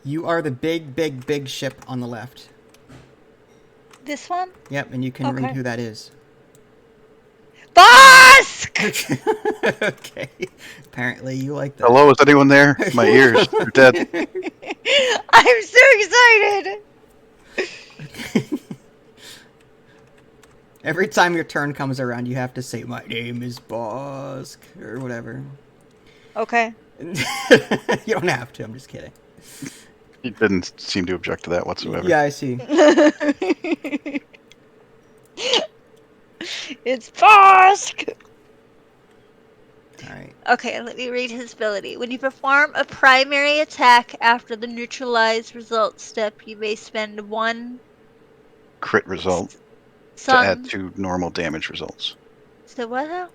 You are the big ship on the left. This one? Yep, and you can read Okay. who that is. Bosk! Okay. Apparently you like that. Hello, is anyone there? My ears are dead. I'm so excited! Every time your turn comes around, you have to say, "My name is Bosk," or whatever. Okay. You don't have to, I'm just kidding. He didn't seem to object to that whatsoever. Yeah, I see. It's Bosk! Alright. Okay, let me read his ability. When you perform a primary attack after the neutralize result step, you may spend one Crit result to add sum. 2 normal damage results. So what now?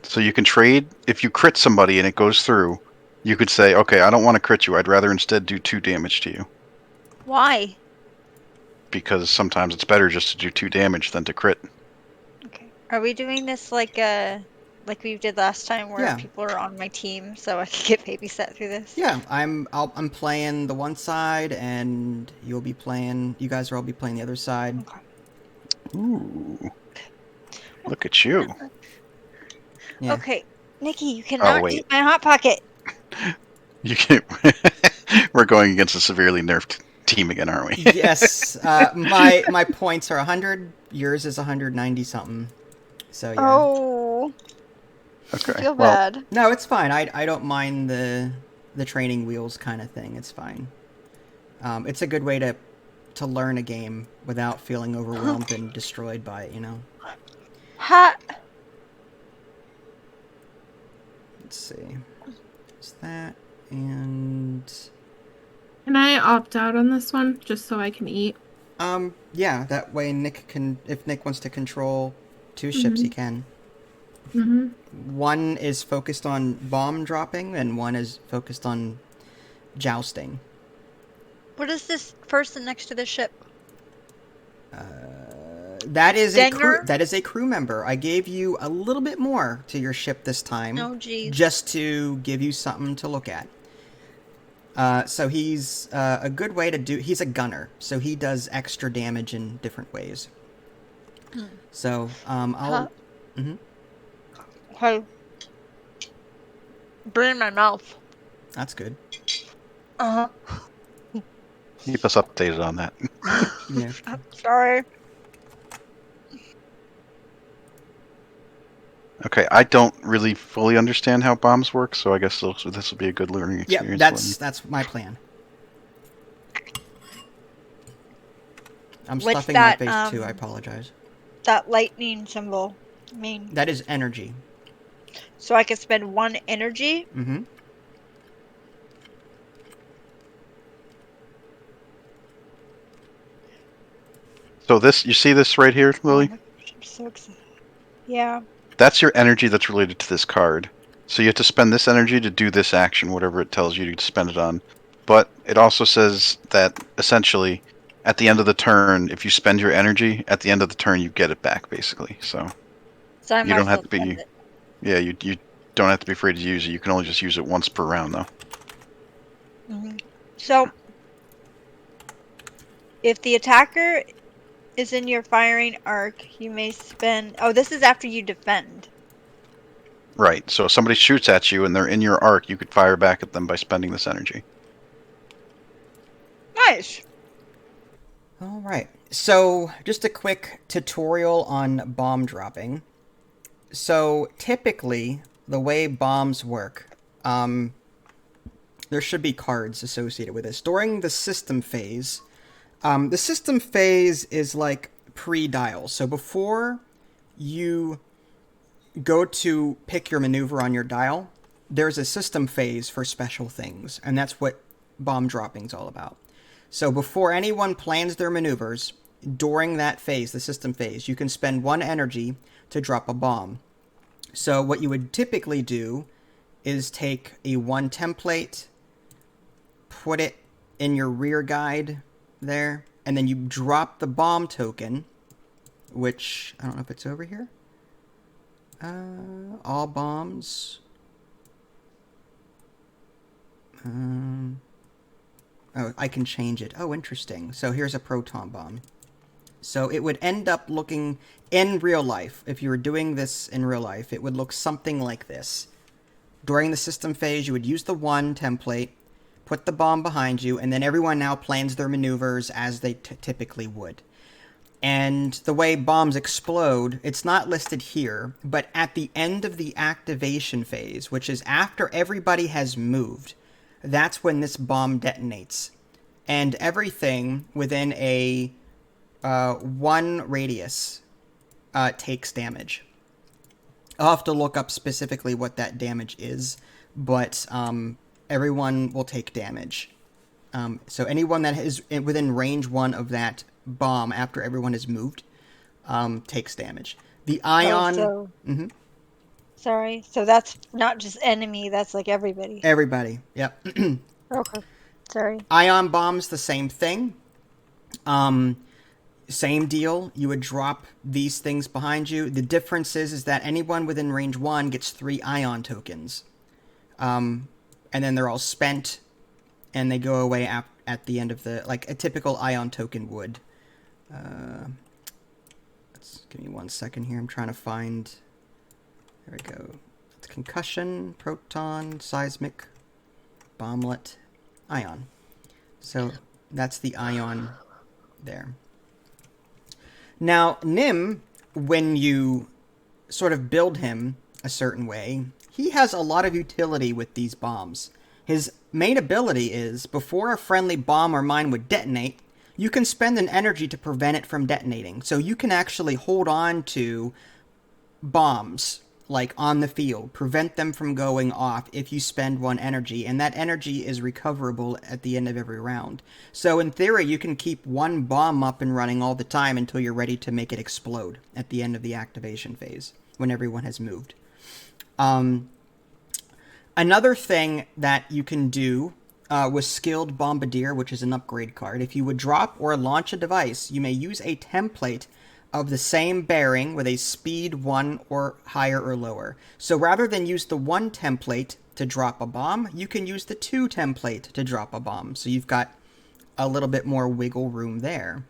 So you can trade, if you crit somebody and it goes through, you could say, okay, I don't want to crit you, I'd rather instead do 2 damage to you. Why? Because sometimes it's better just to do 2 damage than to crit. Okay. Are we doing this like we did last time where Yeah. people are on my team so I can get babysat through this? Yeah, I'm playing the one side, and you'll be playing. You guys will all be playing the other side. Okay. Ooh. Look at you. Yeah. Okay. Nikki, you Oh, cannot wait. eat my Hot Pocket. You can't. We're going against a severely nerfed team again, aren't we? Yes. My points are 100. Yours is 190 something. So yeah. Oh. Okay. Feel Well, bad. No, it's fine. I don't mind the training wheels kind of thing. It's fine. It's a good way to learn a game without feeling overwhelmed and destroyed by it. Hot. Let's see. It's that and Can I opt out on this one just so I can eat? yeah. That way Nick can, if Nick wants to control 2 ships, he can. Mm-hmm. One is focused on bomb dropping, and one is focused on jousting. What is this person next to the ship? That is Denger? a crew member. I gave you a little bit more to your ship this time, Oh, geez. just to give you something to look at. So he's a good way to do. He's a gunner, so he does extra damage in different ways. So I'll. Huh? Mhm. Okay. Burn my mouth. That's good. Uh-huh. keep us updated on that. Yeah. I'm sorry. Okay, I don't really fully understand how bombs work, so I guess this will be a good learning Yeah, experience for me. that's my plan. I'm What's stuffing my that, face too. I apologize. that lightning symbol mean? That is energy. So I can spend 1 energy? Mm-hmm. So this, you see this right here, Lily? Oh my gosh, I'm so excited. Yeah. That's your energy that's related to this card. So you have to spend this energy to do this action, whatever it tells you to spend it on. But it also says that essentially, at the end of the turn, if you spend your energy, at the end of the turn you get it back, basically. So So I you might don't as have well to spend be, it. yeah, you don't have to be afraid to use it. You can only just use it once per round, though. Mm-hmm. So, if the attacker is in your firing arc, you may spend... Oh, this is after you defend. Right. So if somebody shoots at you and they're in your arc, you could fire back at them by spending this energy. Nice. All right. So just a quick tutorial on bomb dropping. So typically, the way bombs work, there should be cards associated with this. During the system phase is like pre-dial. So before you go to pick your maneuver on your dial, there's a system phase for special things, and that's what bomb dropping is all about. So before anyone plans their maneuvers, during that phase, the system phase, you can spend 1 energy to drop a bomb. So what you would typically do is take a 1 template, put it in your rear guide there, and then you drop the bomb token, which I don't know if it's over here. All bombs. Oh, I can change it. Oh, interesting. So here's a proton bomb. So it would end up looking, in real life, if you were doing this in real life, it would look something like this. During the system phase, you would use the 1 template, put the bomb behind you, and then everyone now plans their maneuvers as they typically would. And the way bombs explode, it's not listed here, but at the end of the activation phase, which is after everybody has moved, that's when this bomb detonates. And everything within a 1 radius takes damage. I'll have to look up specifically what that damage is, but everyone will take damage. So anyone that is within range 1 of that bomb after everyone has moved takes damage. The ion... Sorry, so that's not just enemy, that's like everybody. Everybody, yep. Okay, sorry. Ion bombs, the same thing. Same deal. You would drop these things behind you. The difference is that anyone within range 1 gets 3 ion tokens. And then they're all spent, and they go away at the end of the... like a typical ion token would. Give me 1 second here. I'm trying to find... There we go. It's concussion, proton, seismic, bomblet, ion. So that's the ion there. Now, Nim, when you sort of build him a certain way, he has a lot of utility with these bombs. His main ability is, before a friendly bomb or mine would detonate, you can spend an energy to prevent it from detonating. So you can actually hold on to bombs, like on the field, prevent them from going off if you spend 1 energy, and that energy is recoverable at the end of every round. So in theory, you can keep 1 bomb up and running all the time until you're ready to make it explode at the end of the activation phase, when everyone has moved. Another thing that you can do with Skilled Bombardier, which is an upgrade card, if you would drop or launch a device, you may use a template of the same bearing with a speed 1 or higher or lower. So rather than use the 1 template to drop a bomb, you can use the 2 template to drop a bomb. So you've got a little bit more wiggle room there.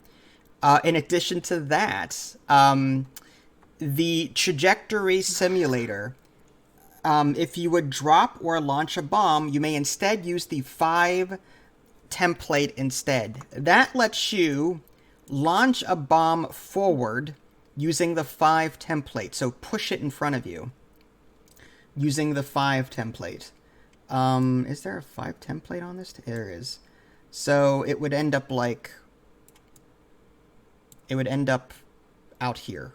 In addition to that, the trajectory simulator, if you would drop or launch a bomb, you may instead use the 5 template instead. That lets you launch a bomb forward using the 5 template. So push it in front of you using the 5 template. Is there a 5 template on this? There is. So it would end up like... it would end up out here,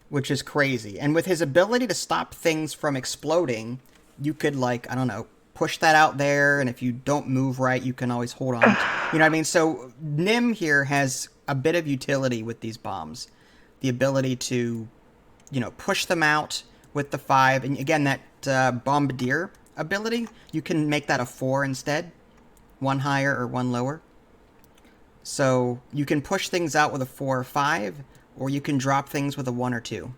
which is crazy. And with his ability to stop things from exploding, you could, like, I don't know, push that out there, and if you don't move right, you can always hold on. You know what I mean? So Nim here has a bit of utility with these bombs. The ability to, you know, push them out with the 5. And again, that Bombardier ability, you can make that a 4 instead. 1 higher or 1 lower. So you can push things out with a 4 or 5, or you can drop things with a 1 or 2.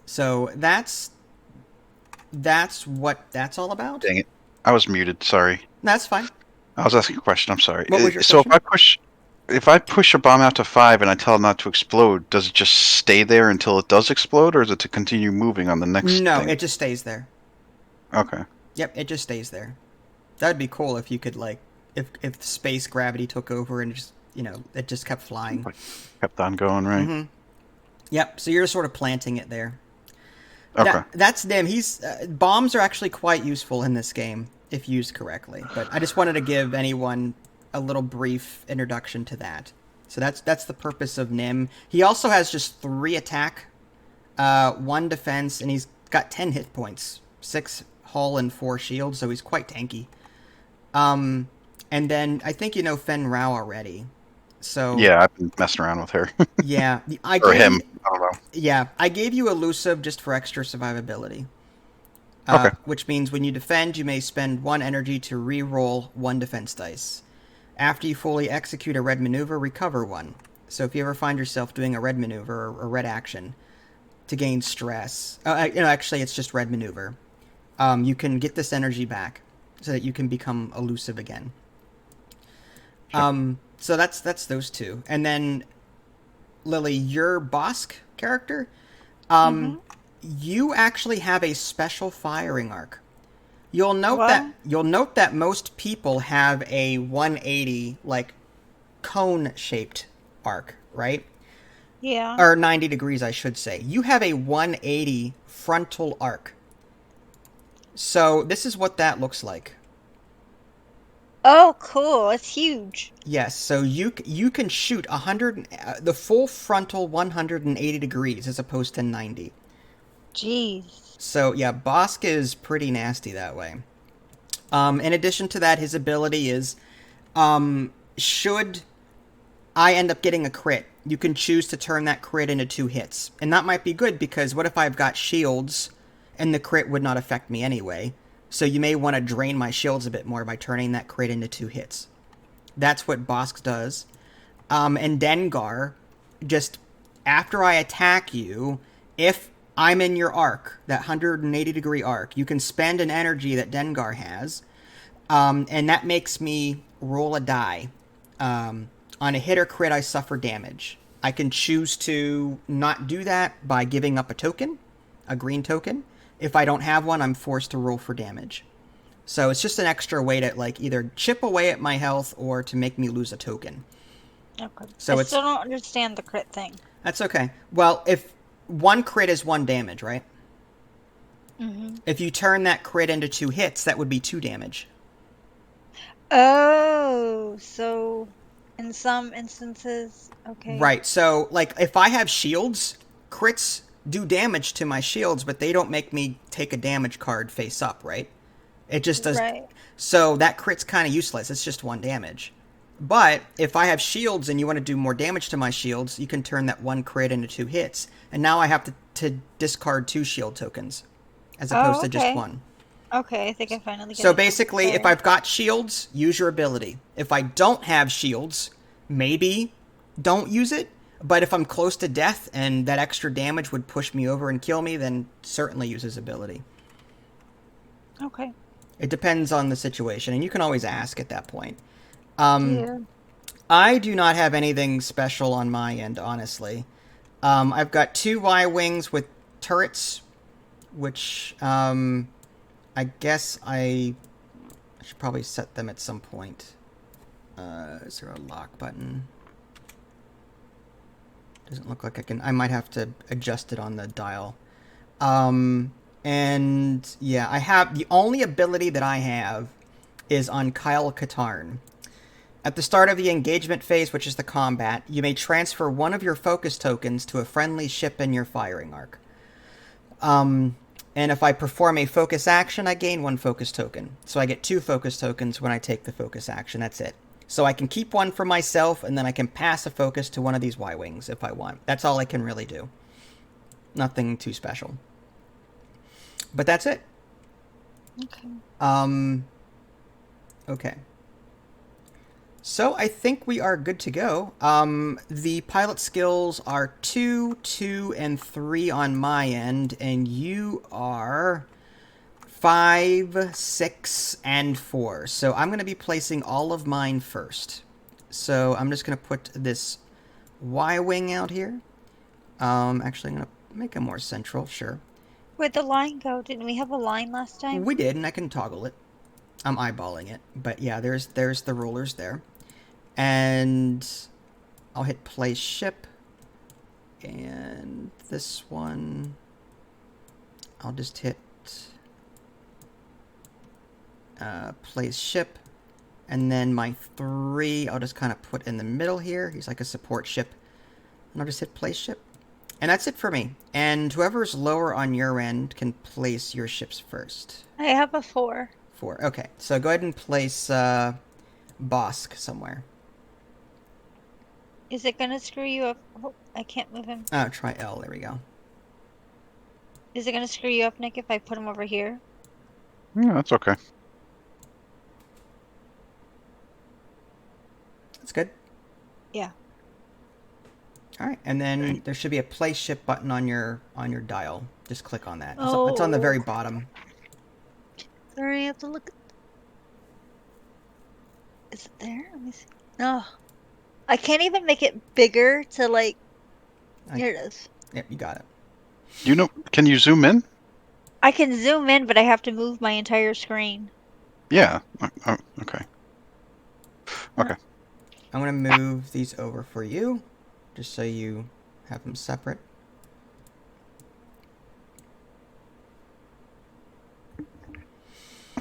So that's what that's all about. Dang it. I was muted, sorry. That's fine. I was asking a question, I'm sorry. What was your So question? if I push a bomb out to 5 and I tell it not to explode, does it just stay there until it does explode, or is it to continue moving on the next No, thing? it just stays there. Okay. Yep, it just stays there. That'd be cool if you could, like, if space gravity took over and just, you know, it just kept flying. Kept on going, right? Mm-hmm. Yep, so you're sort of planting it there. Okay. That's Nim. He's bombs are actually quite useful in this game if used correctly. But I just wanted to give anyone a little brief introduction to that. So that's the purpose of Nim. He also has just 3 attack, 1 defense, and he's got 10 hit points, 6 hull and 4 shield, so he's quite tanky. And then I think you know Fen Rao already. So Yeah, I've been messing around with her. yeah, Or him. I don't know. Yeah, I gave you elusive just for extra survivability. Okay. Which means when you defend, you may spend 1 energy to re-roll 1 defense dice. After you fully execute a red maneuver, recover 1. So if you ever find yourself doing a red maneuver or a red action to gain stress... actually, it's just red maneuver. you can get this energy back so that you can become elusive again. Sure. So that's those two. And then, Lily, your Bosk character, Mm-hmm. you actually have a special firing arc. You'll note What? that most people have a 180 like cone shaped arc, right? Yeah. Or 90 degrees, I should say. You have a 180 frontal arc. So this is what that looks like. Oh, cool. It's huge. Yes, so you can shoot the full frontal 180 degrees as opposed to 90. Jeez. So yeah, Bosk is pretty nasty that way. In addition to that, his ability is, should I end up getting a crit, you can choose to turn that crit into 2 hits. And that might be good because what if I've got shields and the crit would not affect me anyway? So you may want to drain my shields a bit more by turning that crit into 2 hits. That's what Bosk does. And Dengar, just after I attack you, if I'm in your arc, that 180 degree arc, you can spend an energy that Dengar has, and that makes me roll a die. On a hit or crit, I suffer damage. I can choose to not do that by giving up a token, a green token. If I don't have one, I'm forced to roll for damage. So it's just an extra way to like either chip away at my health or to make me lose a token. Okay. So I it's still don't understand the crit thing. that's okay. Well, if one crit is 1 damage, right? Mm-hmm. If you turn that crit into 2 hits, that would be 2 damage. Oh, so in some instances, okay. Right. So like if I have shields, crits do damage to my shields, but they don't make me take a damage card face up, right? It just does. Right. So that crit's kind of useless. It's just 1 damage. But if I have shields and you want to do more damage to my shields, you can turn that 1 crit into 2 hits. And now I have to discard 2 shield tokens as opposed to just okay. 1. Okay, I think I finally get So it. basically, if Sorry. I've got shields, use your ability. If I don't have shields, maybe don't use it. But if I'm close to death and that extra damage would push me over and kill me, then certainly use his ability. Okay. It depends on the situation, and you can always ask at that point. Yeah. I do not have anything special on my end, honestly. I've got 2 Y-Wings with turrets, which I guess I should probably set them at some point. Is there a lock button? Doesn't look like I can. I might have to adjust it on the dial. And yeah, I have the only ability that I have is on Kyle Katarn. At the start of the engagement phase, which is the combat, you may transfer one of your focus tokens to a friendly ship in your firing arc. And if I perform a focus action, I gain 1 focus token. So I get 2 focus tokens when I take the focus action. That's it. So I can keep 1 for myself, and then I can pass a focus to one of these Y-Wings if I want. That's all I can really do. Nothing too special. But that's it. Okay. Okay. So I think we are good to go. The pilot skills are 2, 2, and 3 on my end, and you are 5, 6, and 4. So I'm going to be placing all of mine first. So I'm just going to put this Y-Wing out here. Actually, I'm going to make it more central, sure. Where'd the line go? Didn't we have a line last time? We did, and I can toggle it. I'm eyeballing it. But yeah, there's the rollers there. And I'll hit place ship. And this one, I'll just hit place ship. And then my 3, I'll just kind of put in the middle here. He's like a support ship. And I'll just hit place ship. And that's it for me. And whoever's lower on your end can place your ships first. I have a 4. 4. Okay, so go ahead and place Bosk somewhere. Is it gonna screw you up? Oh, I can't move him. Oh, try L. There we go. Is it gonna screw you up, Nick, if I put him over here? Yeah, that's okay. That's good. Yeah. All right, and then there should be a place ship button on your dial. Just click on that. It's on the Oh. very bottom. Sorry, I have to look. Is it there? Let me see. No. I can't even make it bigger to like. Here it is. Yep, you got it. Can you zoom in? I can zoom in, but I have to move my entire screen. Yeah. Okay. Okay. I'm going to move these over for you, just so you have them separate.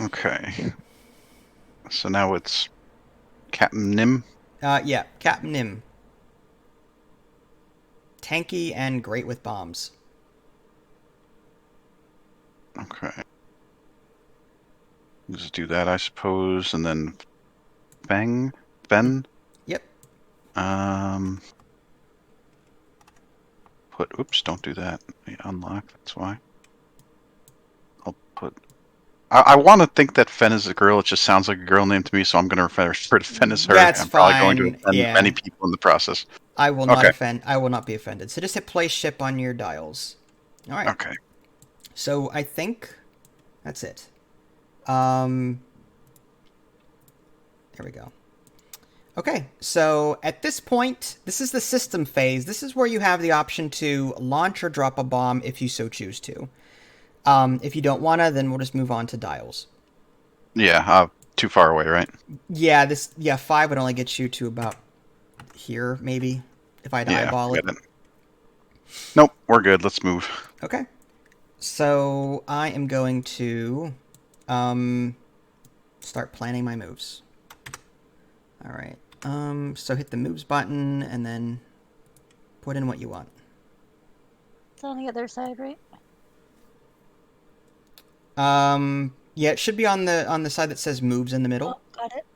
Okay. So now it's Captain Nim. Yeah, Captain Nim. Tanky and great with bombs. Okay. Just do that, I suppose, and then Ben. Yep. Oops, don't do that. Unlock, that's why. I'll put... I want to think that Fen is a girl. It just sounds like a girl name to me, so I'm going to refer to Fen as her. That's I'm probably going fine. to offend Yeah. many people in the process. I will not offend. I will not be offended. So just hit place ship on your dials. All right. Okay. So I think that's it. There we go. Okay, so at this point, this is the system phase. This is where you have the option to launch or drop a bomb if you so choose to. If you don't want to, then we'll just move on to dials. Yeah, too far away, right? Yeah, 5 would only get you to about here, maybe, if I had to eyeball it. Nope, we're good. Let's move. Okay. So I am going to start planning my moves. All right. So hit the moves button and then put in what you want. It's on the other side, right? Yeah, it should be on the side that says moves in the middle. Oh, got it.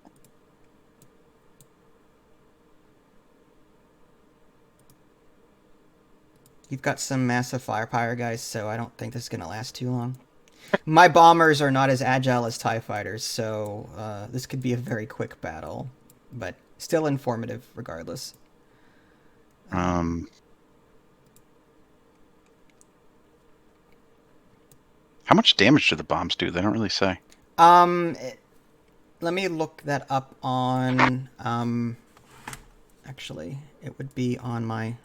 You've got some massive firepower, guys, so I don't think this is going to last too long. My bombers are not as agile as TIE fighters, so this could be a very quick battle, but still informative regardless. How much damage do the bombs do? They don't really say. Let me look that up on... actually, it would be on my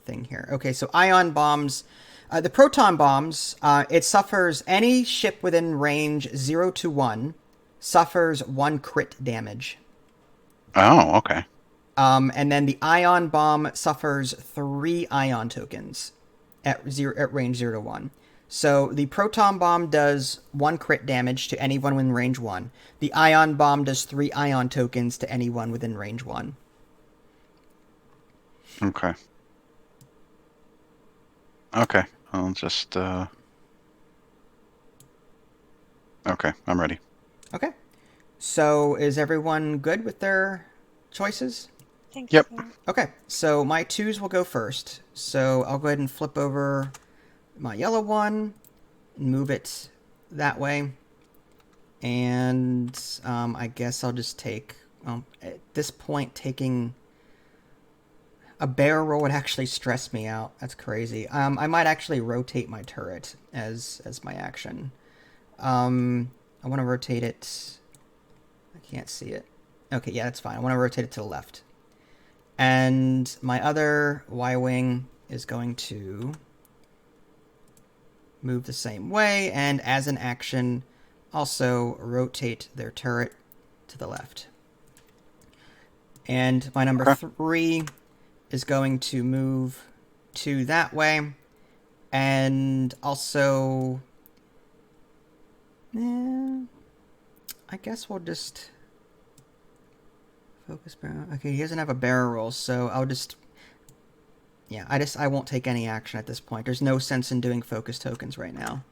thing here. Okay, so ion bombs... the proton bombs, it suffers any ship within range 0 to 1 suffers 1 crit damage. Oh, okay. And then the ion bomb suffers 3 ion tokens at range 0 to 1. So the proton bomb does 1 crit damage to anyone within range 1. The ion bomb does 3 ion tokens to anyone within range 1. Okay. Okay. I'll just okay, I'm ready. Okay. So is everyone good with their choices? Yep. Okay, so my 2s will go first. So I'll go ahead and flip over my yellow one, and move it that way. And I guess I'll just take, at this point, taking a barrel roll would actually stress me out. That's crazy. I might actually rotate my turret as my action. I want to rotate it. I can't see it. Okay, yeah, that's fine. I want to rotate it to the left. And my other Y-wing is going to move the same way, and as an action, also rotate their turret to the left. And my number 3 is going to move to that way, and also... I guess we'll just... Focus barrel. Okay, he doesn't have a barrel roll, so I'll just... Yeah, I won't take any action at this point. There's no sense in doing focus tokens right now.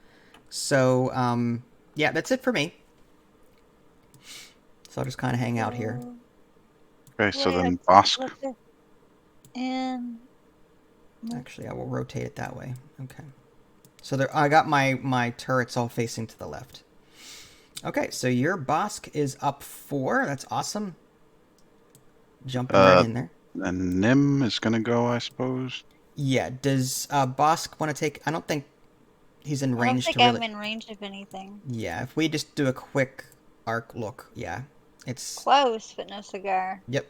So, yeah, that's it for me. So I'll just kind of hang out here. Okay, so then Bosk. And... Actually, I will rotate it that way. Okay. So there, I got my turrets all facing to the left. Okay, so your Bosk is up 4. That's awesome. Jumping right in there. And Nim is going to go, I suppose. Yeah, does Bosk want to take... I don't think he's in I don't range think to I'm really. in range of anything. Yeah, if we just do a quick arc look, yeah, it's Close, but no cigar. yep.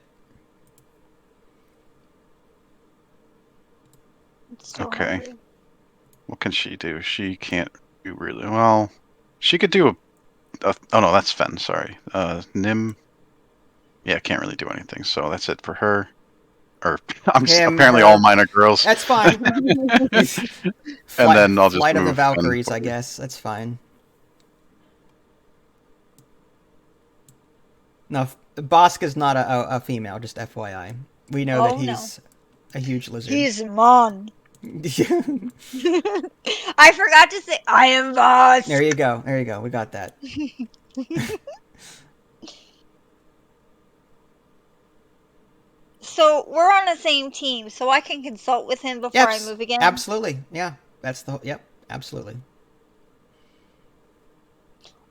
I'm still Okay. hungry. What can she do? She can't do really well. She could do oh no, that's Fen. Sorry. Nim. Yeah, can't really do anything. So that's it for her. Or Him, apparently all her. mine are girls. That's fine. And then I'll just Flight of the move Fen Valkyries, I forward. guess. That's fine. No, Bosk is not a female, just FYI. We know that Oh, no. he's a huge lizard. He's Mon. I forgot to say I am boss. There you go. There you go. We got that. So we're on the same team, so I can consult with him before I move again. Absolutely. Yeah. That's the yep. Absolutely.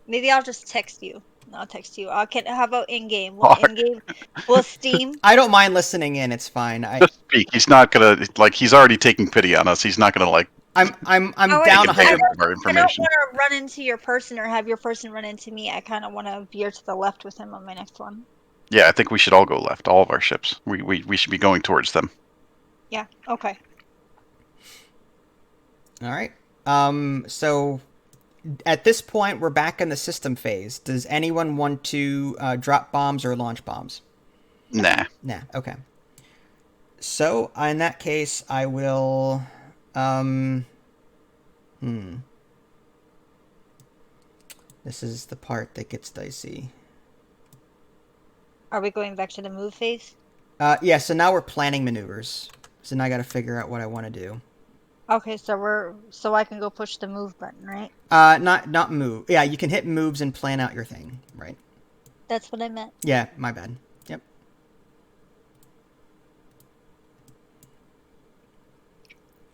Maybe I'll just text you. I'll text you. How about in game? Will Steam? I don't mind listening in. It's fine. Just speak. He's not gonna he's already taking pity on us. He's not gonna I'm Oh, down take 100. advantage of our I don't information. want to run into your person or have your person run into me. I kind of want to veer to the left with him on my next one. Yeah, I think we should all go left. All of our ships. We should be going towards them. Yeah. Okay. All right. So at this point, we're back in the system phase. Does anyone want to drop bombs or launch bombs? Nah. Nah. Okay. So in that case, I will. This is the part that gets dicey. Are we going back to the move phase? Yeah. So now we're planning maneuvers. So now I got to figure out what I want to do. Okay, so I can go push the move button, right? Not move. Yeah, you can hit moves and plan out your thing, right? That's what I meant. Yeah, my bad. Yep.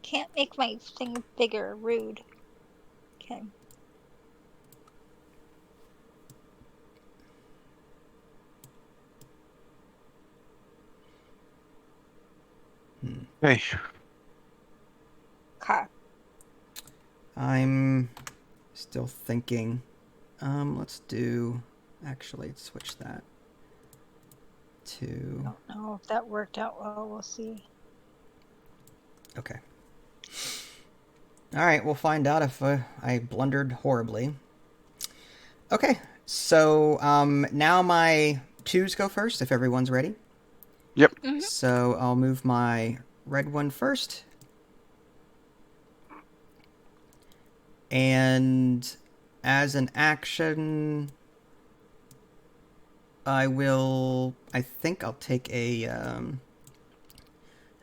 Can't make my thing bigger. Rude. Okay. Hey. Okay. I'm still thinking. Let's do. Actually, let's switch that to. Don't know if that worked out well. We'll see. Okay. All right, we'll find out if I blundered horribly. Okay, so now my twos go first if everyone's ready. Yep. Mm-hmm. So I'll move my red one first. And as an action, I think I'll take a, am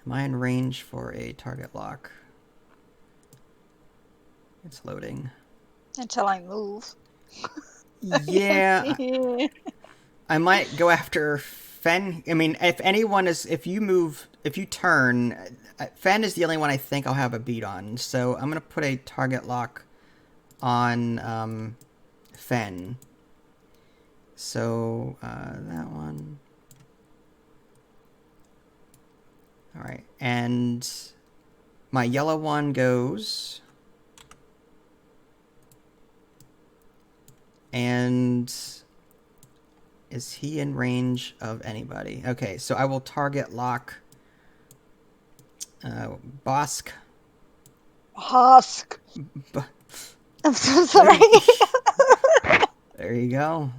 I in range for a target lock? It's loading. Until I move. Yeah. I might go after Fen. I mean, if you turn, Fen is the only one I think I'll have a beat on. So I'm going to put a target lock on Fen. So that one. All right. And my yellow one goes. And is he in range of anybody? Okay, so I will target lock Bosk. Husk. I'm so sorry. There you go.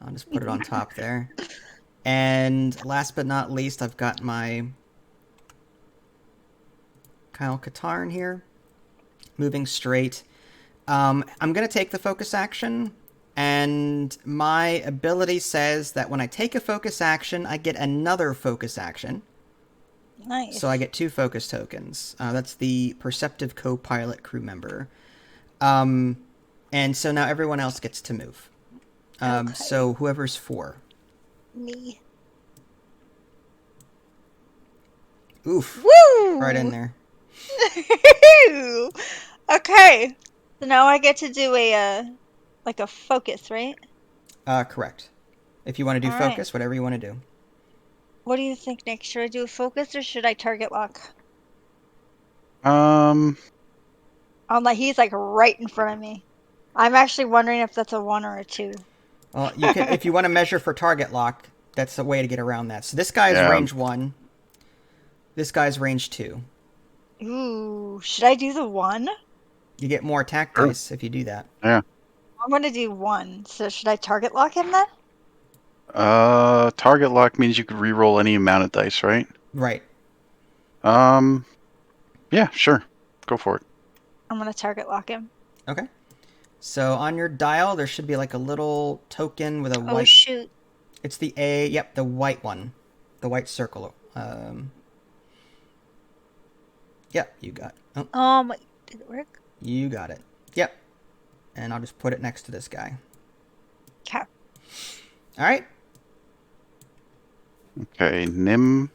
I'll just put it on top there. And last but not least, I've got my Kyle Katarn here. Moving straight. I'm going to take the focus action. And my ability says that when I take a focus action, I get another focus action. Nice. So I get 2 focus tokens. That's the Perceptive Co-Pilot crew member. And so now everyone else gets to move. Okay. So whoever's 4. Me. Oof. Woo! Right in there. Okay. So now I get to do a focus, right? Correct. If you want to do All right. focus, whatever you want to do. What do you think, Nick? Should I do a focus or should I target lock? He's like right in front of me. I'm actually wondering if that's a 1 or a 2. Well, you can if you want to measure for target lock. That's a way to get around that. So this guy is Yeah. range 1. This guy's range 2. Ooh, should I do the 1? You get more attack Sure. dice if you do that. Yeah. I'm going to do 1. So should I target lock him then? Target lock means you could re-roll any amount of dice, right? Right. Yeah, sure. Go for it. I'm going to target lock him. Okay. So on your dial, there should be like a little token with a Oh, white. shoot. It's the A. Yep, the white one, the white circle. Yep, you got. Oh, Did it work? you got it. Yep. And I'll just put it next to this guy. Okay. All right. Okay, Nim.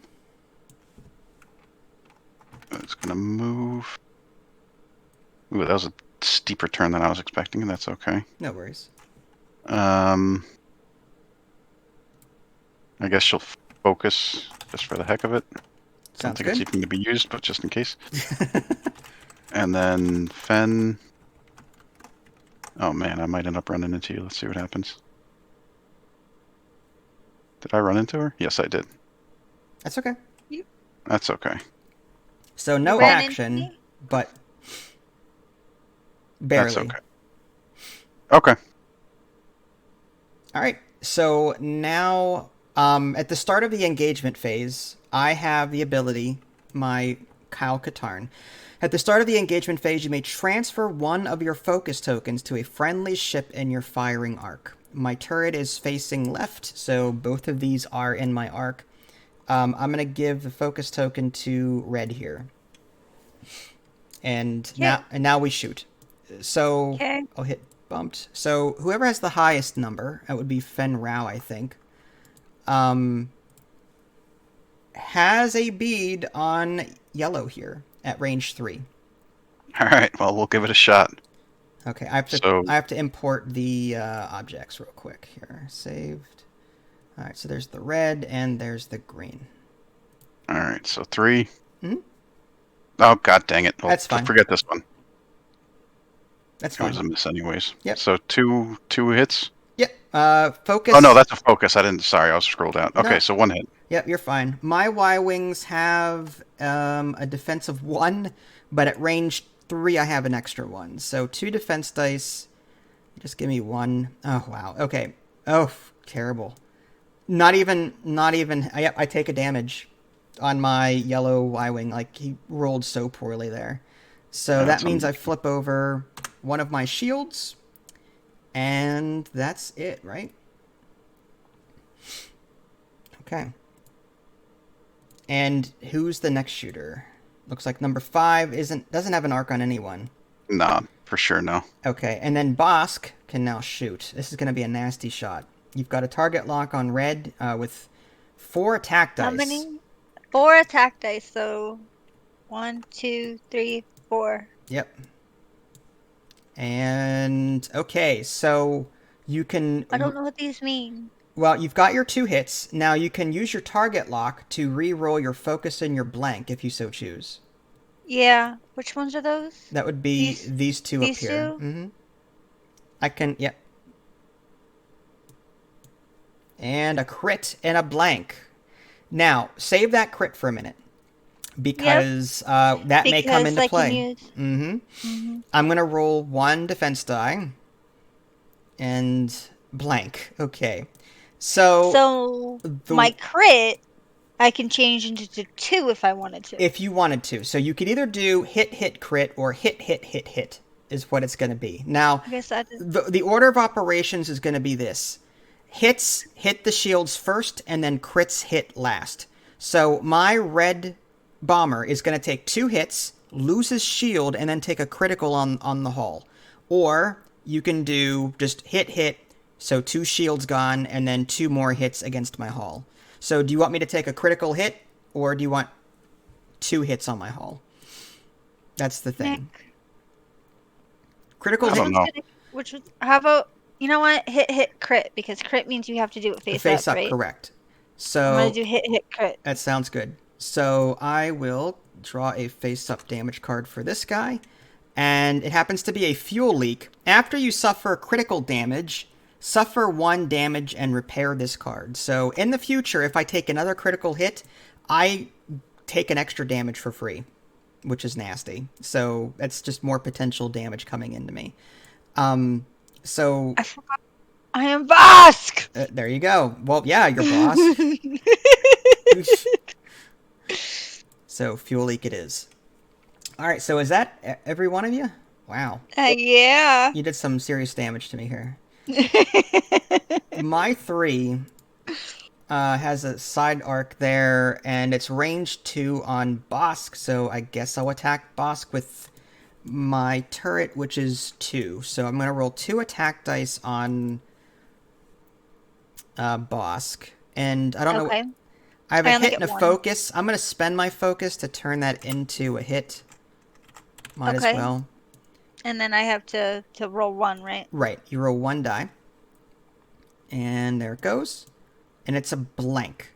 It's gonna move. Ooh, that was a steeper turn than I was expecting, and that's okay. No worries. I guess she'll focus just for the heck of it. Don't Sounds think it's good. even to be used, but just in case. And then Fen. Oh man, I might end up running into you. Let's see what happens. Did I run into her? Yes, I did. That's okay. That's okay. So no ran into action, me? but barely. That's okay. Okay. All right. So now, at the start of the engagement phase, I have the ability, my Kyle Katarn. At the start of the engagement phase, you may transfer one of your focus tokens to a friendly ship in your firing arc. My turret is facing left, so both of these are in my arc. I'm going to give the focus token to red here. And now we shoot. So Okay. I'll hit bumped. So whoever has the highest number, that would be Fen Rao, I think, has a bead on yellow here at range 3. All right. Well, we'll give it a shot. Okay, I have to import the objects real quick here. Saved. All right, so there's the red and there's the green. All right. So 3. Hmm? Oh god, dang it! Well, That's fine. Forget this one. That's It fine. was a miss, anyways. Yep. So two hits. Yep. Focus. Oh no, that's a focus. I didn't. Sorry, I was scrolled out. Okay, No. so 1 hit. Yep, you're fine. My Y-Wings have a defense of 1, but at range 3 I have an extra 1. So 2 defense dice. Just give me 1. Oh, wow. Okay. Oh, terrible. Not even. I take a damage on my yellow Y-Wing. Like, he rolled so poorly there. So that means I flip over one of my shields. And that's it, right? Okay. And who's the next shooter? Looks like number 5 doesn't have an arc on anyone. Nah, for sure no. Okay, and then Bosk can now shoot. This is going to be a nasty shot. You've got a target lock on red with 4 attack dice. How many? 4 attack dice. So 1, 2, 3, 4. Yep. And okay, so you can. I don't know what these mean. Well, you've got your 2 hits. Now you can use your target lock to re-roll your focus and your blank if you so choose. Yeah. Which ones are those? That would be these 2 up these here. 2? Mm-hmm. I can, yep. And a crit and a blank. Now, save that crit for a minute. Because that may come into play. Mm-hmm. I'm going to roll 1 defense die. And blank. Okay. So my crit, I can change into 2 if I wanted to. If you wanted to. So you could either do hit, crit, or hit, is what it's going to be. Now, I guess that is... the order of operations is going to be this. Hits hit the shields first, and then crits hit last. So my red bomber is going to take 2 hits, lose his shield, and then take a critical on the hull. Or you can do just hit, so 2 shields gone, and then 2 more hits against my hull. So do you want me to take a critical hit, or do you want 2 hits on my hull? That's the thing. Critical hit. I don't know. How about, you know what? Hit, crit, because crit means you have to do it face up, right? Correct. So I'm going to do hit, crit. That sounds good. So I will draw a face-up damage card for this guy. and it happens to be a fuel leak. After you suffer critical damage, suffer 1 damage and repair this card. So in the future, if I take another critical hit, I take an extra damage for free, which is nasty. So that's just more potential damage coming into me. So I forgot. I am Bosk! there you go. Well, yeah, you're boss. So fuel leak it is. All right, so is that every one of you? Wow. Yeah. You did some serious damage to me here. My 3 has a side arc there, and it's range 2 on Bosk, so I guess I'll attack Bosk with my turret, which is 2. So I'm going to roll 2 attack dice on Bosk, and I don't know. Okay. I have a only hit and get a 1. focus. I'm going to spend my focus to turn that into a hit. Might as Okay. well. And then I have to roll 1, right? Right. You roll 1 die. And there it goes. And it's a blank.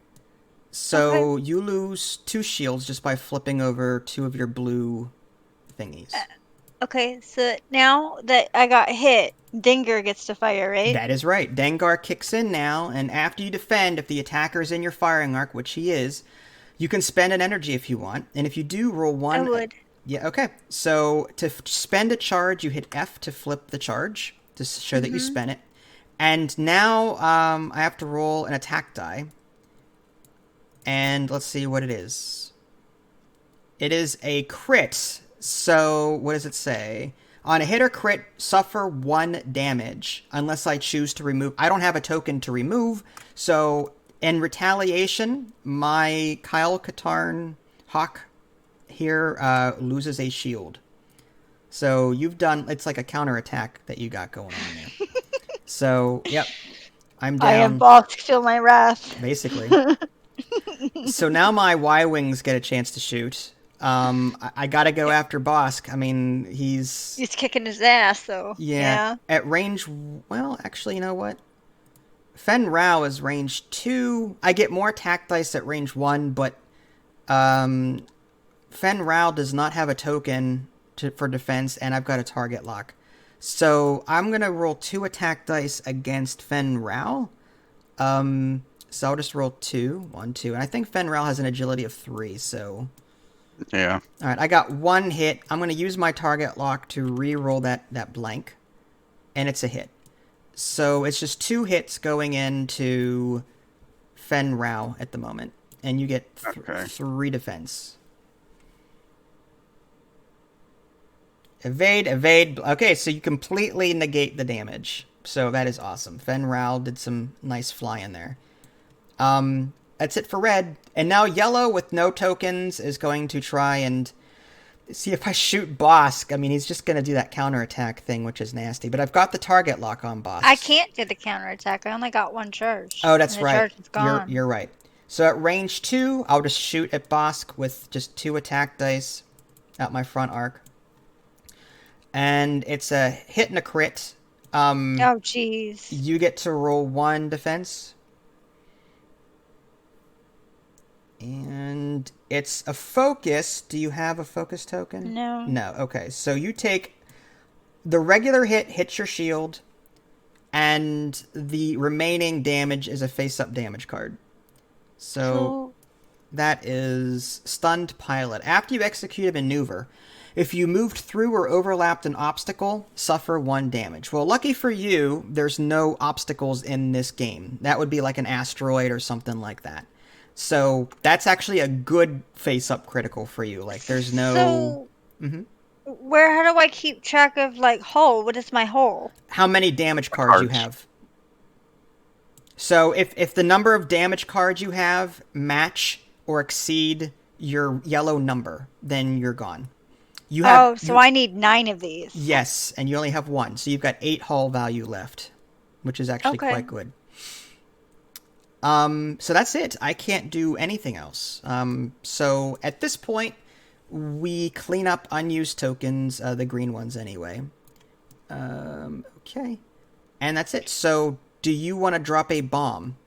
So you lose 2 shields just by flipping over 2 of your blue thingies. Okay, so now that I got hit, Dinger gets to fire, right? That is right. Dengar kicks in now, and after you defend, if the attacker is in your firing arc, which he is, you can spend an energy if you want. And if you do, roll 1. I would. Yeah, okay. So to spend a charge, you hit F to flip the charge to show that you spent it. And now I have to roll an attack die. And let's see what it is. It is a crit. So what does it say? On a hit or crit, suffer 1 damage unless I choose to remove. I don't have a token to remove. So in retaliation, my Kyle Katarn Hawk here loses a shield. So you've done, it's like a counterattack that you got going on there. So, yep, I'm down. I am Bosk, feel my wrath. Basically. So now my Y-Wings get a chance to shoot. I gotta go after Bosk. I mean, he's kicking his ass, though. Yeah. At range, well, actually, you know what? Fen Rao is range 2. I get more attack dice at range 1, but Fen Rao does not have a token for defense, and I've got a target lock. So I'm going to roll 2 attack dice against Fen Rao. So I'll just roll 2. 1, 2. And I think Fen Rao has an agility of 3, so... Yeah. All right, I got 1 hit. I'm going to use my target lock to re-roll that blank, and it's a hit. So it's just 2 hits going into Fen Rao at the moment, and you get 3 defense. Evade, evade. Okay, so you completely negate the damage. So that is awesome. Fen Rao did some nice flying there. That's it for red. And now yellow with no tokens is going to try and see if I shoot Bosk. I mean, he's just going to do that counterattack thing, which is nasty. But I've got the target lock on Bosk. I can't do the counterattack. I only got 1 charge. Oh, that's right. Charge is gone. You're right. So at range 2, I'll just shoot at Bosk with just 2 attack dice at my front arc. And it's a hit and a crit. Oh, jeez. You get to roll 1 defense. And it's a focus. Do you have a focus token? No. No. Okay. So you take the regular hits your shield, and the remaining damage is a face-up damage card. So that is Stunned Pilot. After you execute a maneuver, if you moved through or overlapped an obstacle, suffer 1 damage. Well, lucky for you, there's no obstacles in this game. That would be like an asteroid or something like that. So that's actually a good face-up critical for you. Like, there's no... So, how do I keep track of, like, hull? What is my hull? How many damage cards you have. So if the number of damage cards you have match or exceed your yellow number, then you're gone. So I need 9 of these. Yes, and you only have 1. So you've got 8 hull value left, which is actually quite good. So that's it. I can't do anything else. So at this point, we clean up unused tokens, the green ones anyway. Okay. And that's it. So do you want to drop a bomb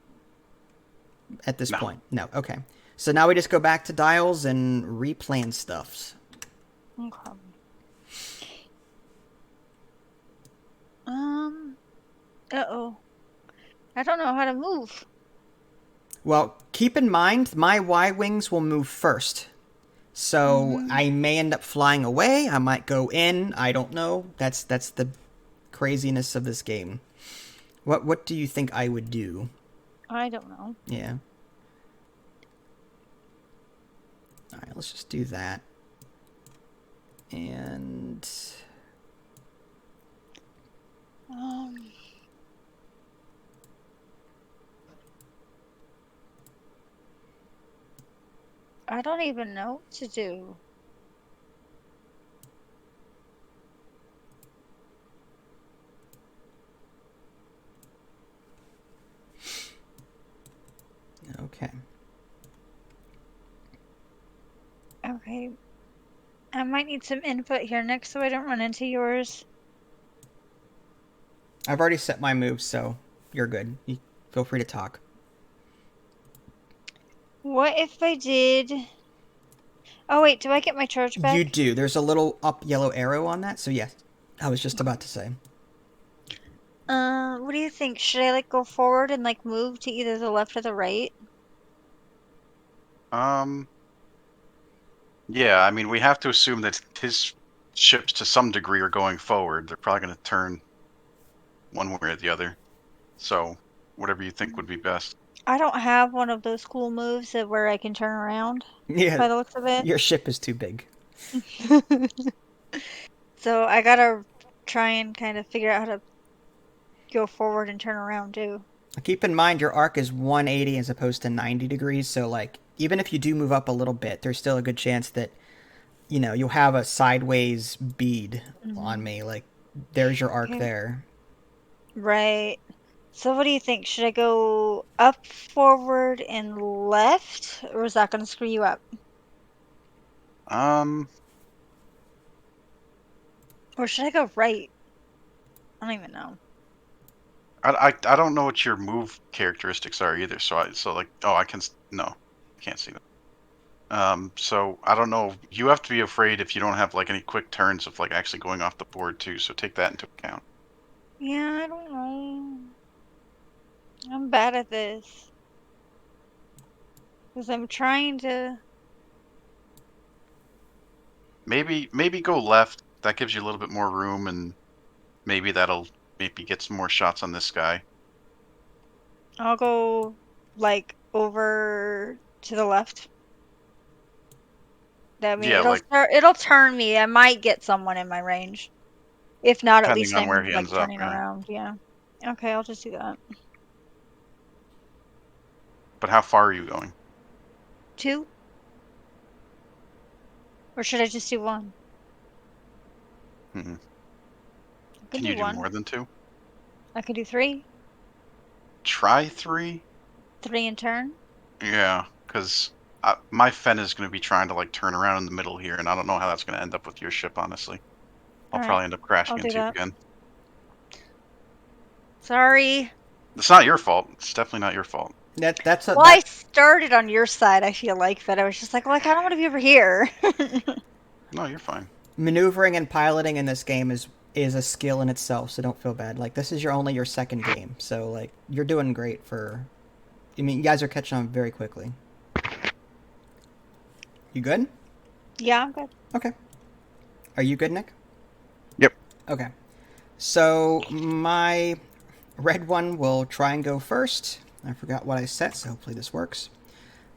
at this point? No. Okay. So now we just go back to dials and replan stuff. Okay. Uh-oh. I don't know how to move. Well, keep in mind, my Y-wings will move first. So Mhm. I may end up flying away. I might go in. I don't know. That's the craziness of this game. What do you think I would do? I don't know. Yeah. All right, let's just do that. And Um, I don't even know what to do. okay. Okay. I might need some input here next so I don't run into yours. I've already set my moves, so you're good. You feel free to talk. What if I did... Oh wait, do I get my charge You back? do. There's a little up yellow arrow on that, so yes. I was just about to say. What do you think? Should I like go forward and like move to either the left or the right? Yeah, I mean, we have to assume that his ships to some degree are going forward. They're probably going to turn one way or the other. So, whatever you think would be best. I don't have one of those cool moves where I can turn around Yeah, by the looks of it. your ship is too big. So I gotta try and kind of figure out how to go forward and turn around too. Keep in mind your arc is 180 as opposed to 90 degrees, so like even if you do move up a little bit, there's still a good chance that you'll have a sideways bead on me. Like there's your arc Okay. there. Right. So what do you think? Should I go up, forward, and left? Or is that gonna screw you up? Um, Or should I go right? I don't even know. I don't know what your move characteristics are either. So like, oh, no, I can't see that. So I don't know. You have to be afraid if you don't have like any quick turns of like actually going off the board too. So take that into account. Yeah, I don't know. I'm bad at this. Because I'm trying to... Maybe go left. That gives you a little bit more room, and maybe get some more shots on this guy. I'll go, like, over to the left. I mean, Yeah, like it'll turn me. I might get someone in my range. If not, at depending least on where I'm, he like, ends up. turning Yeah. around. Yeah. Okay, I'll just do that. But how far are you going? 2? Or should I just do 1? Hmm. I can Can do you do 1. more than 2? I could do 3. Try 3. 3 and turn. Yeah, because my Fen is going to be trying to like turn around in the middle here, and I don't know how that's going to end up with your ship. Honestly, I'll Alright, probably end up crashing I'll do into you that. again. Sorry. It's not your fault. It's definitely not your fault. That's a Well, I that started on your side, I feel like, but I was just like, well, I kind of want to be over here. No, you're fine. maneuvering and piloting in this game is a skill in itself, so don't feel bad. Like this is your second game, so like you're doing great for. I mean, you guys are catching on very quickly. You good? Yeah, I'm good. Okay. Are you good, Nick? Yep. Okay. So my red one will try and go first. I forgot what I set, so hopefully this works.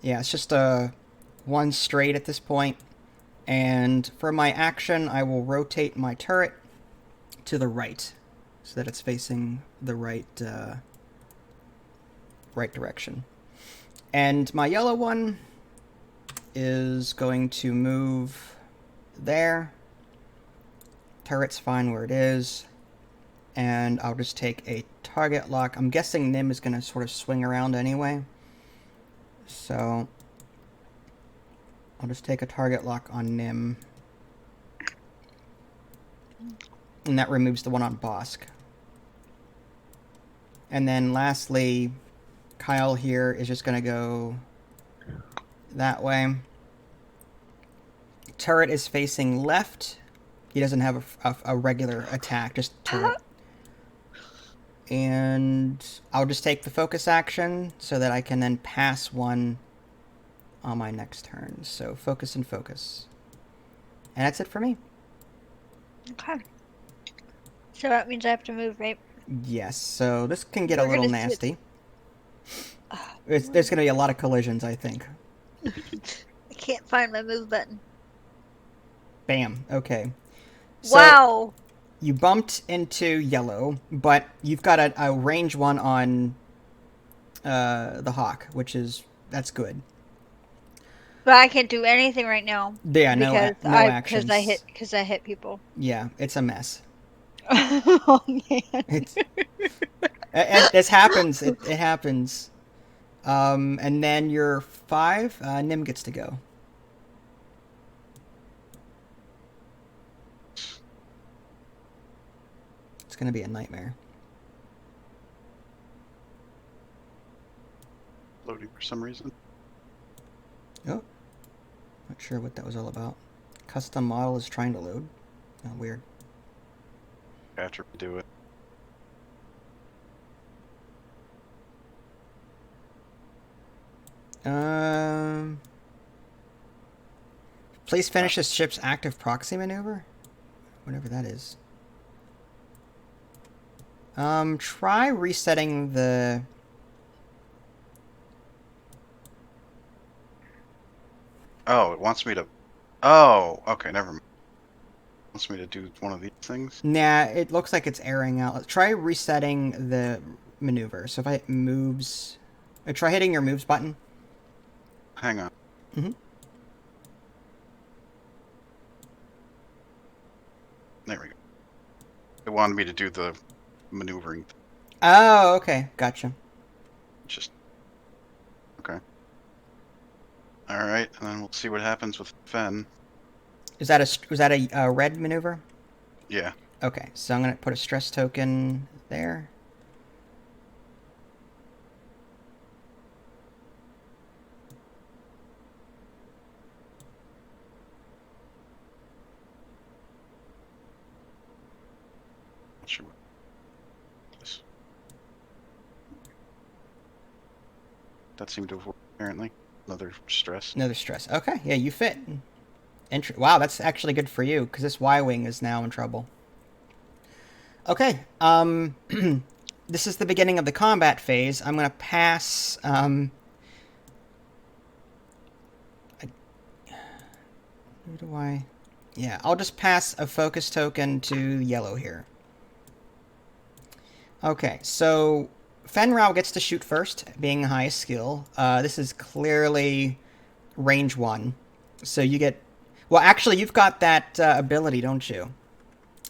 Yeah, it's just a one straight at this point. And for my action, I will rotate my turret to the right, so that it's facing the right direction. And my yellow one is going to move there. Turret's fine where it is. And I'll just take a target lock. I'm guessing Nim is going to sort of swing around anyway. So I'll just take a target lock on Nim. And that removes the one on Bosk. And then lastly, Kyle here is just going to go that way. Turret is facing left. He doesn't have a regular attack, just turret. And I'll just take the focus action so that I can then pass one on my next turn. So focus and focus. And that's it for me. Okay. So that means I have to move, right? Yes, so this can get a We're little gonna nasty. There's going to be a lot of collisions, I think. I can't find my move button. Bam. Okay. So Wow. you bumped into yellow, but you've got a range one on the hawk, that's good. But I can't do anything right now. Yeah, no actions. Because I hit people. Yeah, it's a mess. Oh man. It's this happens. It happens. And then your 5, Nim gets to go. It's gonna be a nightmare. Loading for some reason. Oh, not sure what that was all about. Custom model is trying to load. Oh, weird. After we do it. Please finish this ship's active proxy maneuver. Whatever that is. Try resetting the... Oh, it wants me to... Oh, okay, never mind. It wants me to do one of these things? Nah, it looks like it's airing out. Let's try resetting the maneuver. So if I hit moves... try hitting your moves button. Hang on. Mm-hmm. There we go. It wanted me to do the maneuvering. Oh, okay. Gotcha. Just... Okay. Alright, and then we'll see what happens with Fen. Was that a red maneuver? Yeah. Okay, so I'm going to put a stress token there. Not sure what this... That seemed to have worked, apparently. Another stress. Another stress. Okay, yeah, you fit. Wow, that's actually good for you, because this Y-Wing is now in trouble. Okay, this is the beginning of the combat phase. I'm going to pass... who do I... Yeah, I'll just pass a focus token to yellow here. Okay, so Fenrau gets to shoot first, being the highest skill. This is clearly range 1. So you get... Well, actually, you've got that ability, don't you?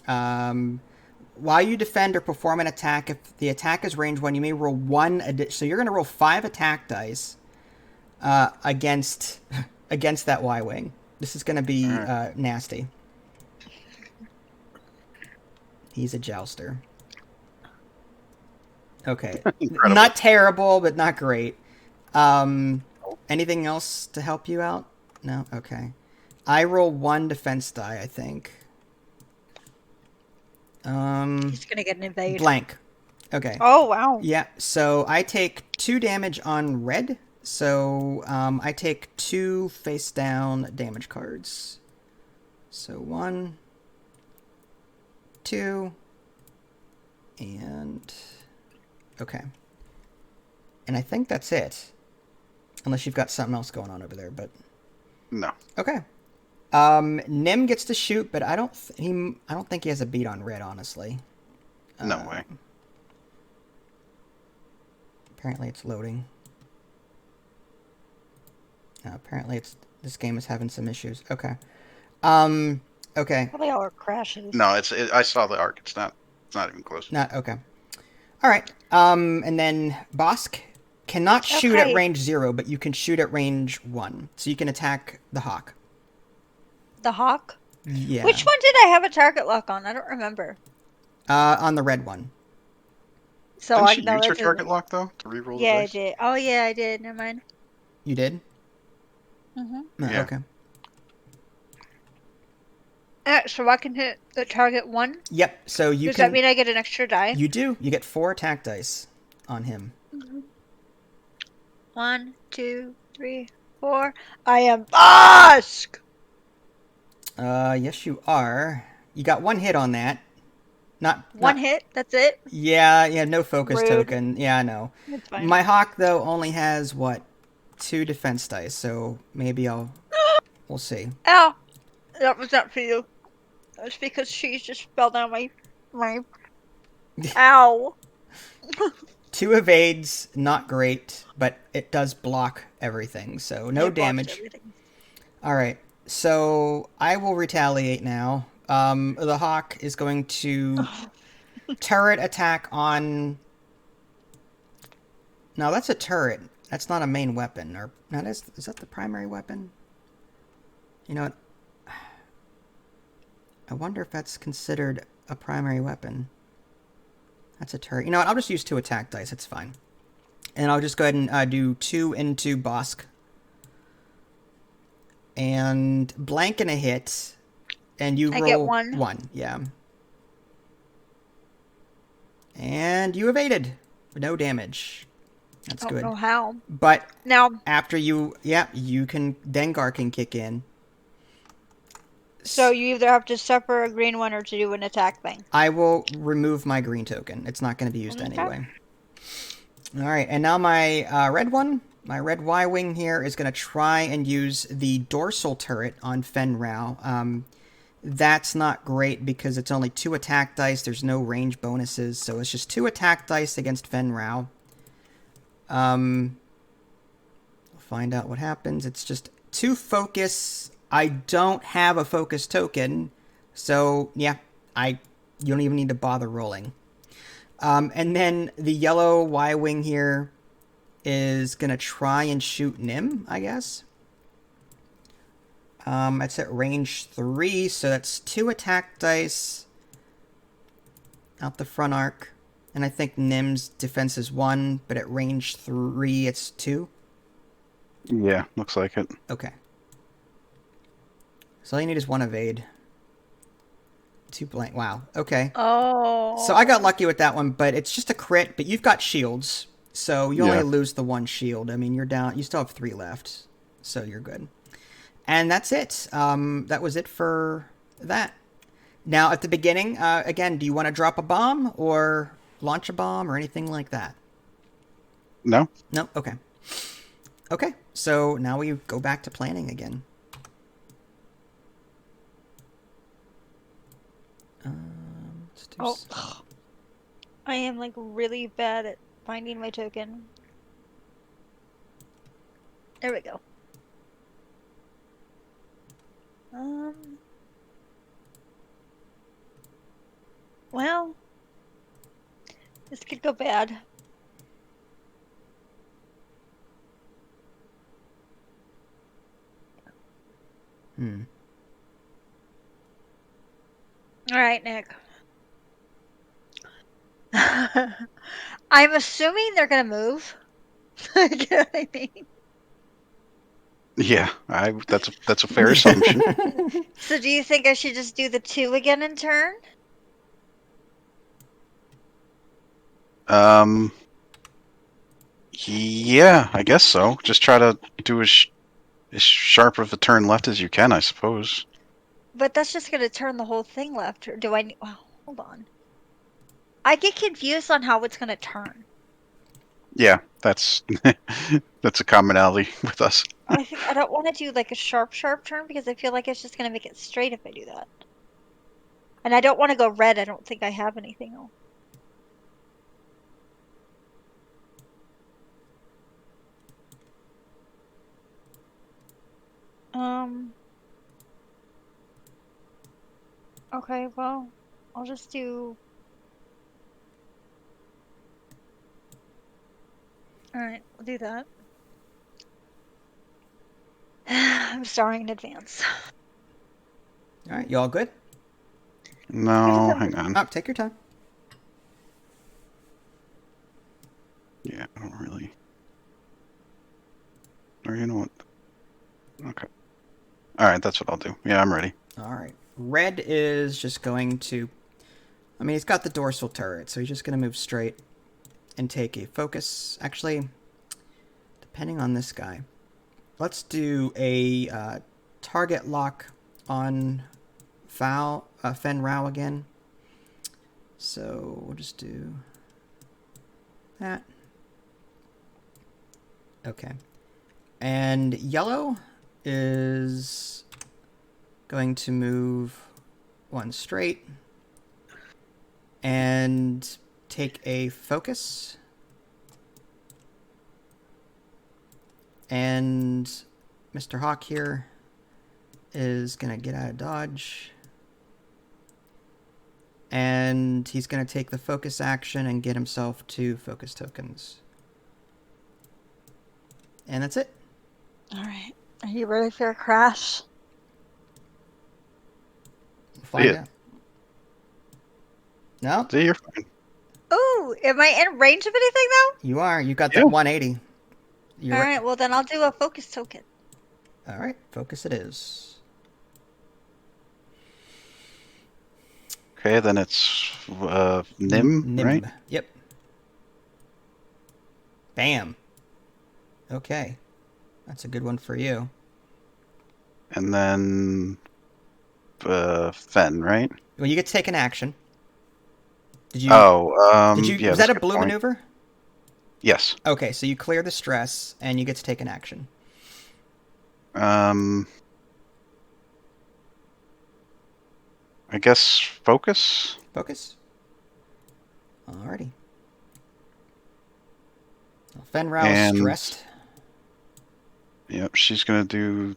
While you defend or perform an attack, if the attack is range 1, you may roll 1... So you're going to roll 5 attack dice against that Y-Wing. This is going to be nasty. He's a jouster. Okay. Not terrible, but not great. Anything else to help you out? No? Okay. I roll 1 defense die, I think. He's gonna get an invade. Blank. Okay. Oh, wow. Yeah, so I take 2 damage on red. So I take 2 face down damage cards. So 1, 2, and... Okay. And I think that's it. Unless you've got something else going on over there, but... No. Okay. Nim gets to shoot, but I don't think he has a beat on red, honestly. No way. Apparently it's loading. Apparently this game is having some issues. Okay. Okay. Probably all our crashes. No, I saw the arc. It's not even close. Not okay. All right. And then Bosk cannot shoot at range 0, but you can shoot at range 1. So you can attack the hawk. The hawk? Yeah. Which one did I have a target lock on? I don't remember. On the red one. So Didn't I she know use her it's target lock, though, to reroll the Yeah, I dice? did. Oh, yeah, I did. Never mind. You did? Mm-hmm. No, Yeah. okay. So I can hit the target 1? Yep. So you Does can. that mean I get an extra die? You do. You get 4 attack dice on him. 1, 2, 3, 4. I am Bosk! Yes, you are. You got 1 hit on that. One hit? That's it? Yeah, no focus Rude. token. Yeah, I know. That's fine. My hawk though only has what 2 defense dice, so maybe we'll see. Ow! That was not for you. That's because she just fell down my... Ow! 2 evades, not great, but it does block everything, so no It blocks damage. everything. All right, so I will retaliate now. The hawk is going to turret attack on. No, that's a turret. That's not a main weapon. Or that is that the primary weapon? You know what? I wonder if that's considered a primary weapon. That's a turret. You know what? I'll just use 2 attack dice. It's fine. And I'll just go ahead and do 2 into Bosk. And blank and a hit. And you roll I get 1. 1, yeah. And you evaded. No damage. That's good. I don't know how. But Now, after you can Dengar can kick in. so you either have to suffer a green one or to do an attack thing. I will remove my green token. It's not going to be used Okay. anyway. All right, and now my red one, my red Y-Wing here is going to try and use the dorsal turret on Fen Rao. That's not great because it's only 2 attack dice. There's no range bonuses, so it's just 2 attack dice against Fen Rao. We'll find out what happens. It's just 2 focus. I don't have a focus token, so yeah, you don't even need to bother rolling. And then the yellow Y-Wing here is going to try and shoot Nim, I guess. It's at range 3, so that's 2 attack dice out the front arc. And I think Nim's defense is 1, but at range 3, it's 2. Yeah, looks like it. Okay. So all you need is 1 evade. 2 blank. Wow. Okay. Oh. So I got lucky with that one, but it's just a crit. But you've got shields, so you only Yeah. lose the 1 shield. I mean, you're down. You still have 3 left, so you're good. And that's it. That was it for that. Now, at the beginning, again, do you want to drop a bomb or launch a bomb or anything like that? No? No? Okay. Okay, so now we go back to planning again. Let's do Oh. I am like really bad at finding my token. There we go. Well, this could go bad. All right, Nick. I'm assuming they're gonna move. You know what I mean? Yeah, that's a fair assumption. So do you think I should just do the 2 again in turn? Yeah, I guess so. Just try to do as sharp of a turn left as you can, I suppose. But that's just gonna turn the whole thing left. Or do I need... Well, hold on. I get confused on how it's gonna turn. Yeah, that's that's a commonality with us. I think I don't want to do like a sharp turn because I feel like it's just gonna make it straight if I do that. And I don't want to go red. I don't think I have anything else. Okay, well, I'll just do... Alright, we'll do that. I'm sorry in advance. All right, you all good? No, hang on. Oh, take your time. Yeah, I don't really. Or you know what? Okay. All right, that's what I'll do. Yeah, I'm ready. All right. Red is just going to... I mean, he's got the dorsal turret, so he's just going to move straight and take a focus. Actually, depending on this guy, let's do a target lock on Fen Rao again. So we'll just do that. Okay. And yellow is going to move one straight and take a focus. And Mr. Hawk here is going to get out of dodge. And he's going to take the focus action and get himself 2 focus tokens. And that's it. All right. Are you ready for a crash? We'll find Yeah. out. No, See, you're fine. Ooh, am I in range of anything though? you are. You got Yeah. that 180. You're All right. Well, then I'll do a focus token. All right, focus it is. Okay, then it's Nim, right? Yep. Bam. Okay. That's a good one for you. And then Fen, right? Well, you get to take an action. Did you? Did Did you? Yeah, Was that's that a good blue point. maneuver? Yes. Okay, so you clear the stress and you get to take an action. I guess focus. Focus. Alrighty. Well, Fen Rao is And- stressed. Yep, she's gonna do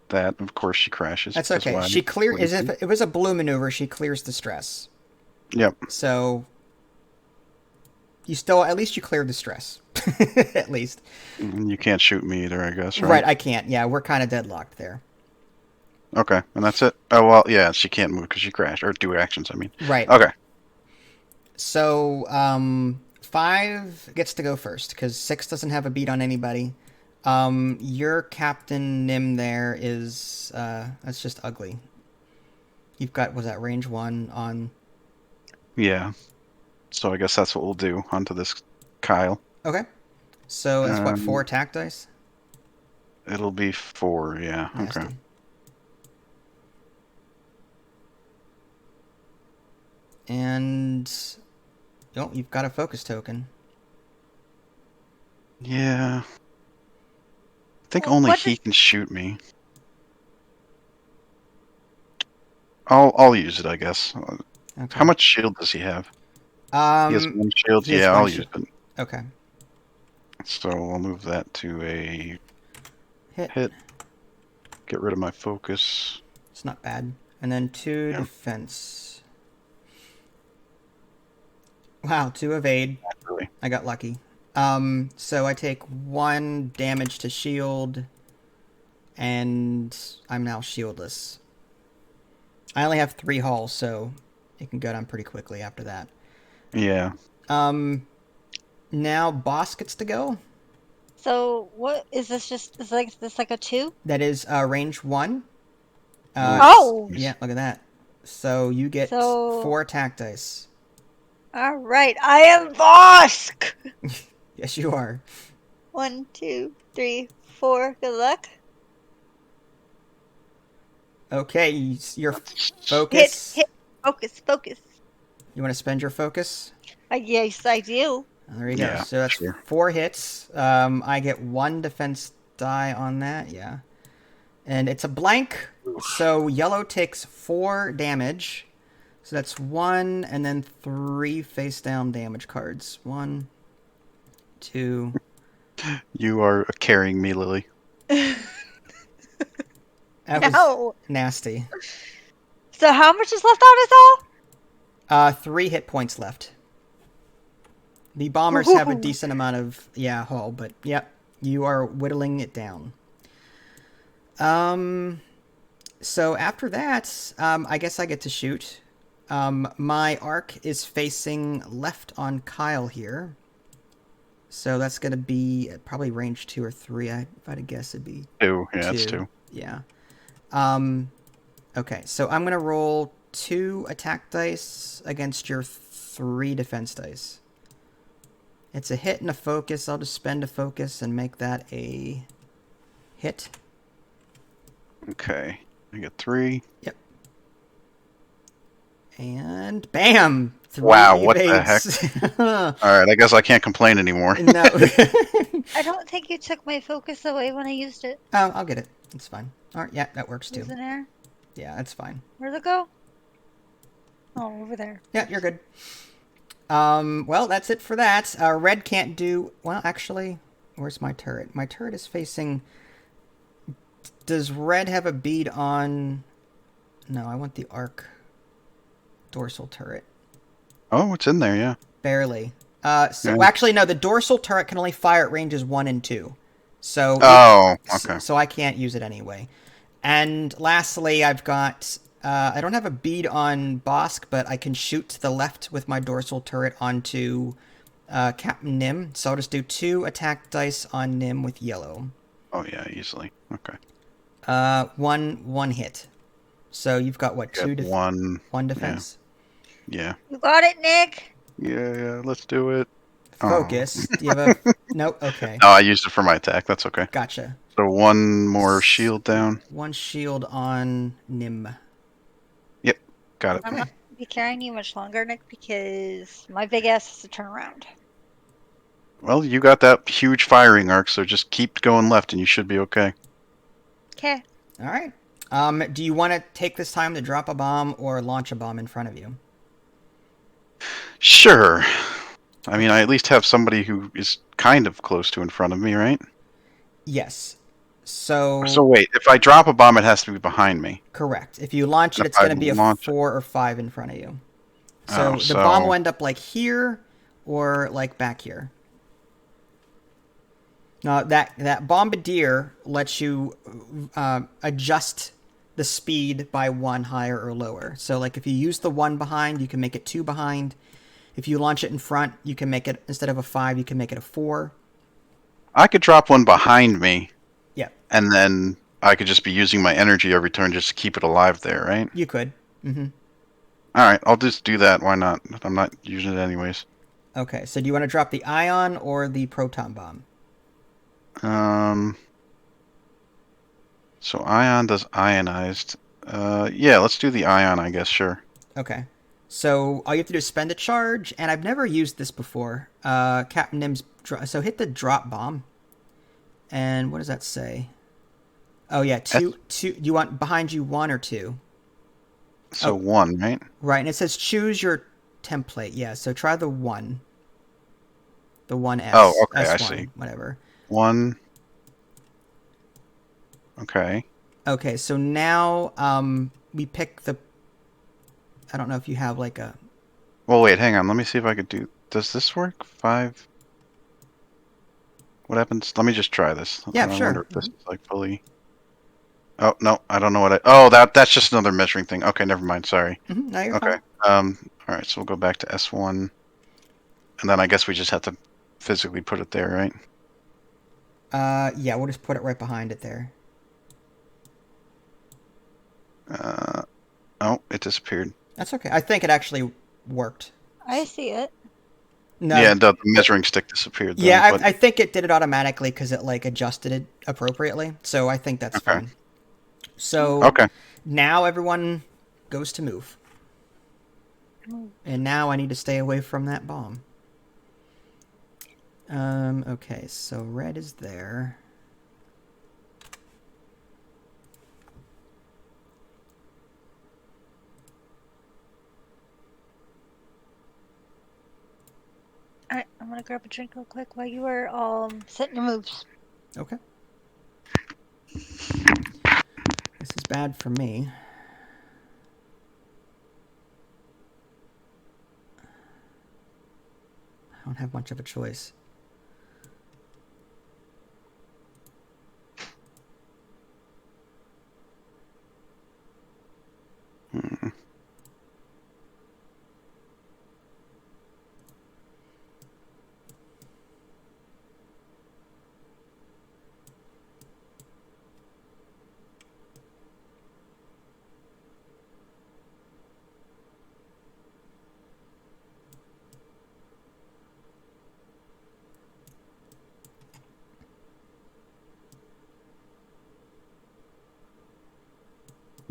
that. Of course, she crashes. That's because okay. why She clears. wouldn't If she? it was a blue maneuver, she clears the stress. Yep. So you still, at least you cleared the stress. At least. You can't shoot me either, I guess, Right, right? I can't. Yeah, we're kind of deadlocked there. Okay, and that's it. Oh well, yeah, she can't move because she crashed or do actions. I mean. Right. Okay. So 5 gets to go first because 6 doesn't have a beat on anybody. Your Captain Nim there is that's just ugly. You've got, was that range 1 on? Yeah. So I guess that's what we'll do onto this Kyle. Okay. So that's what, 4 Um, attack dice? It'll be 4. Yeah. Nasty. Okay. And oh, you've got a focus token. Yeah. I think Well, only what he is- can shoot me. I'll use it, I guess. Okay. How much shield does he have? He has 1 shield. he has Yeah, one I'll shi- use it. Okay. So I'll move that to a Hit. hit. Get rid of my focus. It's not bad. And then 2 Yeah. defense. Wow, 2 evade. Not really. I got lucky. So I take 1 damage to shield, and I'm now shieldless. I only have 3 hulls, so it can go down pretty quickly after that. Yeah. Now boss gets to go. So what is this? Just is this like a 2? That is range 1. Oh! Yeah, look at that. So you get So- 4 attack dice. All right, I am Vosk. Yes, you are. 1, 2, 3, 4. Good luck. Okay, your focus. Hit. Focus. You want to spend your focus? Yes, I do. There you go. Yeah, So that's sure. 4 hits. I get 1 defense die on that. Yeah. And it's a blank. So yellow takes 4 damage. So that's 1 and then 3 face down damage cards. 1, 2. You are carrying me, Lily. That was No. nasty. So how much is left on us all? 3 hit points left. The bombers have a Ooh. decent amount of hull, but yep, you are whittling it down. So after that, I guess I get to shoot. My arc is facing left on Kyle here. So that's going to be probably range 2 or 3. If I had to guess, it'd be 2. Yeah, it's 2. 2. Yeah. Okay, so I'm going to roll 2 attack dice against your 3 defense dice. It's a hit and a focus. I'll just spend a focus and make that a hit. Okay. I get 3. Yep. And bam! 3 Wow, what the heck? evades. Alright, I guess I can't complain anymore. No. I don't think you took my focus away when I used it. Oh, I'll get it. It's fine. All right, yeah, that works too. Was in there? Yeah, that's fine. Where'd it go? Oh, over there. Yeah, you're good. Well, that's it for that. Red can't do... Well, actually, where's my turret? My turret is facing... Does red have a bead on... No, I want the arc dorsal turret. Oh, it's in there, yeah. Barely. So Yeah. actually, no, the dorsal turret can only fire at ranges 1 and 2. So... Oh, okay. So I can't use it anyway. And lastly, I've got... I don't have a bead on Bosk, but I can shoot to the left with my dorsal turret onto Captain Nim. So I'll just do 2 attack dice on Nim with yellow. Oh, yeah, easily. Okay. One hit. So you've got what? Got 2 one defense. Yeah. You got it, Nick? Yeah, let's do it. Focus. Do you have a... Nope. Okay. Oh, I used it for my attack. That's okay. Gotcha. So 1 more shield down. 1 shield on Nim. Yep, got it. I'm not going to be carrying you much longer, Nick, because my big ass has to turn around. Well, you got that huge firing arc, so just keep going left and you should be okay. Okay. All right. Do you want to take this time to drop a bomb or launch a bomb in front of you? Sure. I mean, I at least have somebody who is kind of close to in front of me, right? Yes. So wait, if I drop a bomb, it has to be behind me. correct. If you launch it, If it's going to I be a launch it. 4 or 5 in front of you. Oh, So the bomb so- will end up like here or like back here. Now that bombardier lets you adjust the speed by 1 higher or lower. So like if you use the 1 behind, you can make it 2 behind. If you launch it in front, you can make it, instead of a 5, you can make it a 4. I could drop one behind me, Yeah, and then I could just be using my energy every turn just to keep it alive there, right? you could. Alright, I'll just do that. Why not? I'm not using it anyways. Okay, so do you want to drop the ion or the proton bomb? So ion does ionized. Yeah, let's do the ion, I guess, sure. Okay. So all you have to do is spend a charge, and I've never used this before. Captain Nim's... So hit the drop bomb. And what does that say? Oh, yeah, 2... Do you want behind you 1 or 2? So 1, right? Right, and it says choose your template. Yeah, so try the 1. The 1S. Oh, okay, S1, I see. Whatever. 1. Okay. Okay, so now we pick the... I don't know if you have like a... Well, wait, hang on. Let me see if I could do... Does this work? 5? What happens? Let me just try this. Yeah, I sure. wonder if this is like fully... Oh, no, I don't know what I... Oh, that's just another measuring thing. Okay, never mind. Sorry. No, you're Okay. fine. Alright, so we'll go back to S1. And then I guess we just have to physically put it there, right? Yeah, we'll just put it right behind it there. Oh, it disappeared. That's okay. I think it actually worked. I see it. No. Yeah, the measuring stick disappeared. Though, Yeah, but... I think it did it automatically because it like adjusted it appropriately. So I think that's Okay. fine. So Okay. now everyone goes to move. And now I need to stay away from that bomb. Okay, so red is there. Alright, I'm gonna grab a drink real quick while you are setting your moves. Okay. This is bad for me. I don't have much of a choice.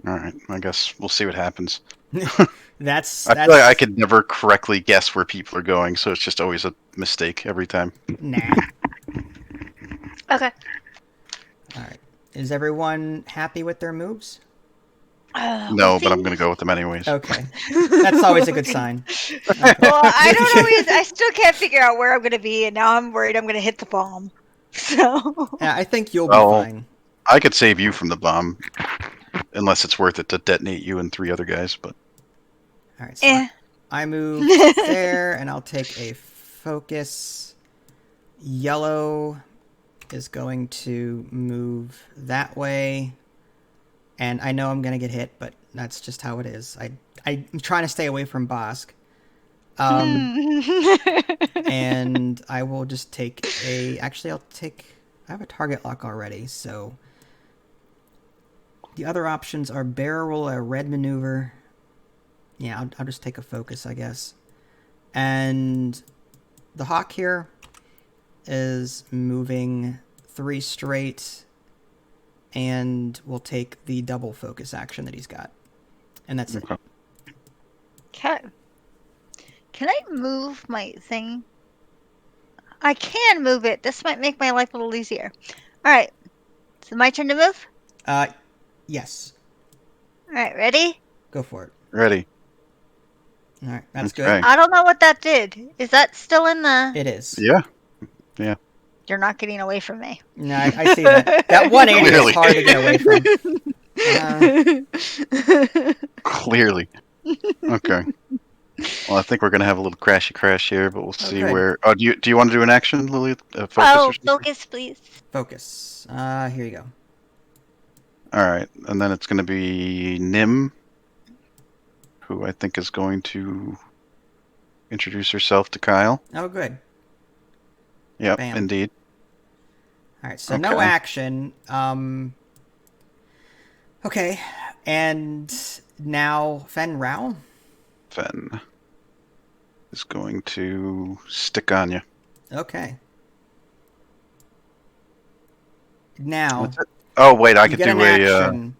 All right. I guess we'll see what happens. That's I feel like I could never correctly guess where people are going, so it's just always a mistake every time. nah. Okay. All right. Is everyone happy with their moves? No, but I'm going to go with them anyways. Okay. That's always a good sign. Okay. Well, I don't always. I still can't figure out where I'm going to be, and now I'm worried I'm going to hit the bomb. So. Yeah, I think you'll be Well, fine. I could save you from the bomb, unless it's worth it to detonate you and 3 other guys. But All right. So I move there, and I'll take a focus. Yellow is going to move that way. And I know I'm going to get hit, but that's just how it is. I'm trying to stay away from Bosk. And I will just take a... Actually, I have a target lock already, so... The other options are barrel roll or red maneuver. Yeah, I'll just take a focus, I guess. And the Hawk here is moving 3 straight... And we'll take the double focus action that he's got. And that's it. Okay. Can I move my thing? I can move it. This might make my life a little easier. Alright. Is it my turn to move? Yes. Alright, ready? Go for it. ready. All right, that's Okay. good. I don't know what that did. Is that still in the... It is. Yeah. You're not getting away from me. No, I see that. That 180 Clearly. is hard to get away from. Clearly. Okay. Well, I think we're gonna have a little crashy crash here, but we'll see Okay. where. Oh, do you want to do an action, Lily? Focus or something? Focus, please. Focus. Here you go. All right, and then it's gonna be Nim, who I think is going to introduce herself to Kyle. Oh, good. Yep, Bam. indeed. All right, so no Okay. action. Okay, and now Fen Rao. Fen is going to stick on you. Okay. Now That's it. Oh wait, I you could get do an a. action.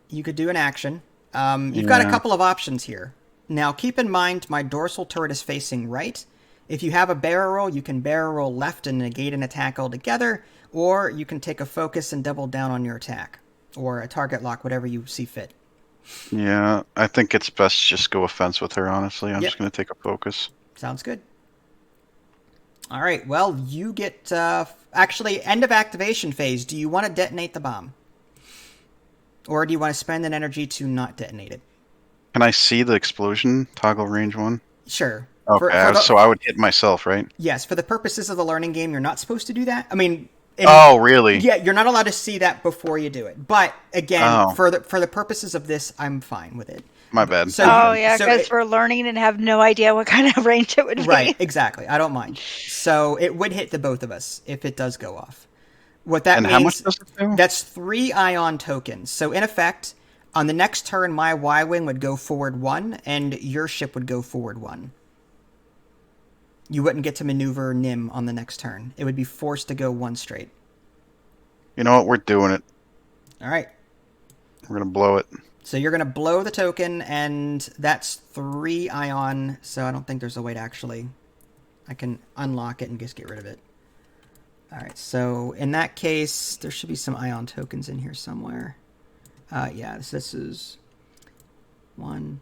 You could do an action. You've got a Yeah. couple of options here. Now, keep in mind my dorsal turret is facing right. If you have a barrel roll, you can barrel roll left and negate an attack altogether, or you can take a focus and double down on your attack, or a target lock, whatever you see fit. Yeah, I think it's best to just go offense with her. Honestly, I'm Yep. just gonna take a focus. Sounds good. All right, well, you get... actually, end of activation phase. Do you want to detonate the bomb? Or do you want to spend an energy to not detonate it? Can I see the explosion? Toggle range 1. Sure. Okay, so I would hit myself, right? Yes, for the purposes of the learning game, you're not supposed to do that. I mean... Oh, really? Yeah, you're not allowed to see that before you do it. But, again, Oh. for the purposes of this, I'm fine with it. My bad. So- Oh, yeah, so because it- we're learning and have no idea what kind of range it would be. Right, exactly. I don't mind. So it would hit the both of us if it does go off. What that And means... how much does it do? That's 3 ion tokens. So in effect, on the next turn, my Y-Wing would go forward 1, and your ship would go forward 1. You wouldn't get to maneuver Nim on the next turn. It would be forced to go 1 straight. You know what? We're doing it. All right. We're gonna blow it. So you're going to blow the token, and that's 3 ion, so I don't think there's a way to actually... I can unlock it and just get rid of it. All right, so in that case, there should be some ion tokens in here somewhere. Yeah, this is 1.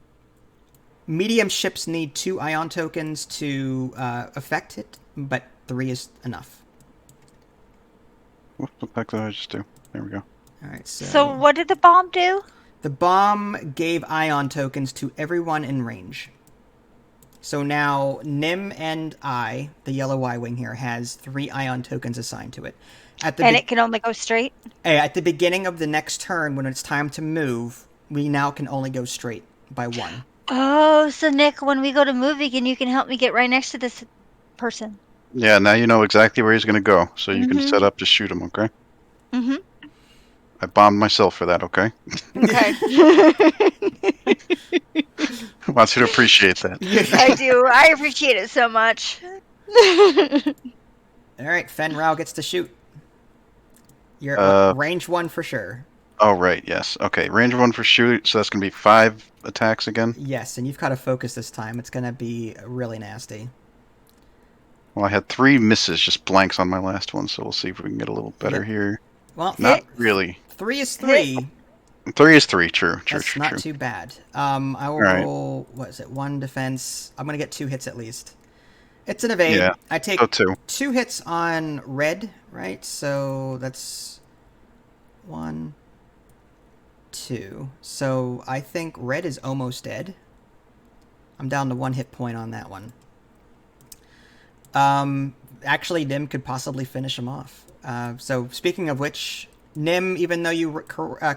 Medium ships need 2 ion tokens to affect it, but 3 is enough. What the heck did I just do? There we go. All right, So what did the bomb do? The bomb gave ion tokens to everyone in range. So now Nim and I, the yellow Y-Wing here, has 3 ion tokens assigned to it. And it can only go straight? At the beginning of the next turn, when it's time to move, we now can only go straight by 1. Oh, so Nick, when we go to movie, you can help me get right next to this person. Yeah, now you know exactly where he's gonna go, so you can Mhm. set up to shoot him. Okay. Mm-hmm. I bombed myself for that. Okay. Okay. Wants you to appreciate that. I do. I appreciate it so much. All right, Fen Rao gets to shoot. You're Uh, range 1 for sure. Oh, right, yes. Okay, range 1 for shoot, so that's going to be 5 attacks again. Yes, and you've got to focus this time. It's going to be really nasty. Well, I had 3 misses, just blanks on my last one, so we'll see if we can get a little better Yep. here. Well, Not Hit. really. 3 is Hit. 3. 3 is 3, true. That's not too bad. I will Alright. roll, what is it, 1 defense. I'm going to get 2 hits at least. It's an evade. Yeah, I take so 2. 2 hits on red, right? So that's 1, 2. So I think red is almost dead. I'm down to 1 hit point on that one. Actually, Nim could possibly finish him off. So speaking of which, Nim, even though you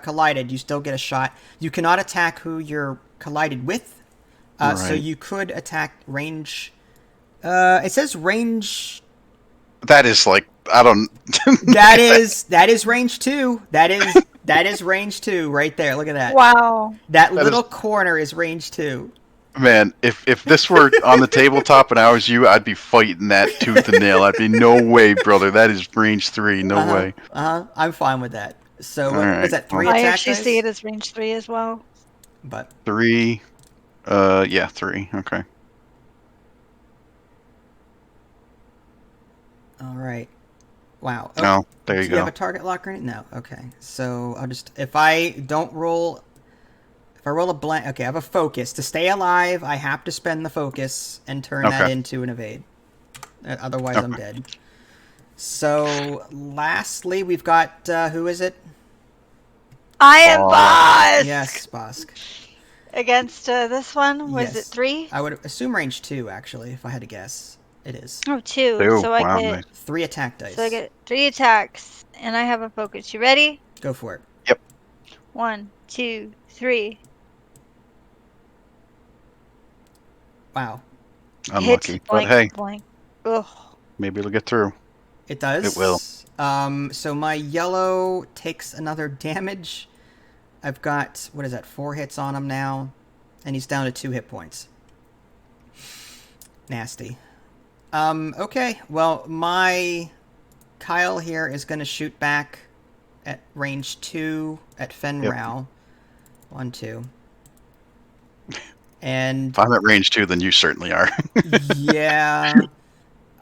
collided, you still get a shot. You cannot attack who you're collided with. So Right. you could attack range. It says range. That is like, I don't... That is range 2. That is range 2 right there. Look at that. Wow. That That little is- corner is range 2. Man, if this were on the tabletop and I was you, I'd be fighting that tooth and nail. I'd be, no way, brother. That is range 3. No way. I'm fine with that. So what Alright, is that? 3 well- I attack actually dice? see it as range 3 as well. But 3. Yeah, 3. Okay. all right. Wow. Oh, No, there you do you go. have a target lock or anything? No. Okay. So I'll just if I roll a blank. Okay, I have a focus to stay alive. I have to spend the focus and turn that Okay. into an evade. Otherwise, I'm dead. So lastly, we've got who is it? I am Oh. boss! Yes, Bosk. Against this one, was Yes. it 3? I would assume range 2 actually, if I had to guess. It is Oh, 2. Two. So I Wow, get nice. 3 attack dice. so I get 3 attacks, and I have a focus. You ready? Go for it. 1, 2, 3. Wow, Unlucky. Hit, But blank, hey, blank. Ugh. maybe it'll get through. it does. It will. So my yellow takes another damage. I've got, what is that, 4 hits on him now, and he's down to 2 hit points. Nasty. Okay, well, my Kyle here is going to shoot back at range 2 at Fenrau. 1, 2. And If I'm at range 2, then you certainly are. yeah,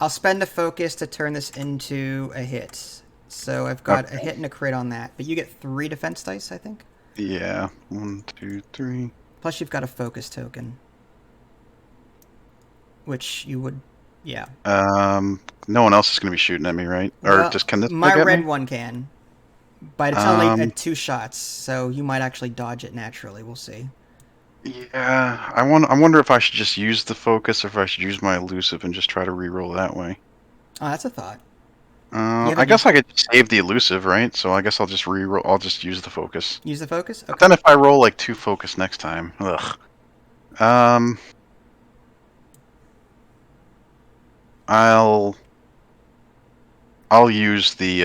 I'll spend a focus to turn this into a hit. So I've got a hit and a crit on that. But you get 3 defense dice, I think. Yeah. 1, 2, 3. Plus you've got a focus token. Which you would, yeah. No one else is going to be shooting at me, right? Or Well, just can this my thing get red me? one can. But it's only at 2 shots, so you might actually dodge it naturally. We'll see. Yeah, I wonder if I should just use the focus or if I should use my elusive and just try to reroll that way. Oh, that's a thought. have I any- guess I could save the elusive, right? So I guess I'll just reroll. I'll just use the focus. Use the focus? But Okay. then if I roll like 2 focus next time, ugh. I'll use the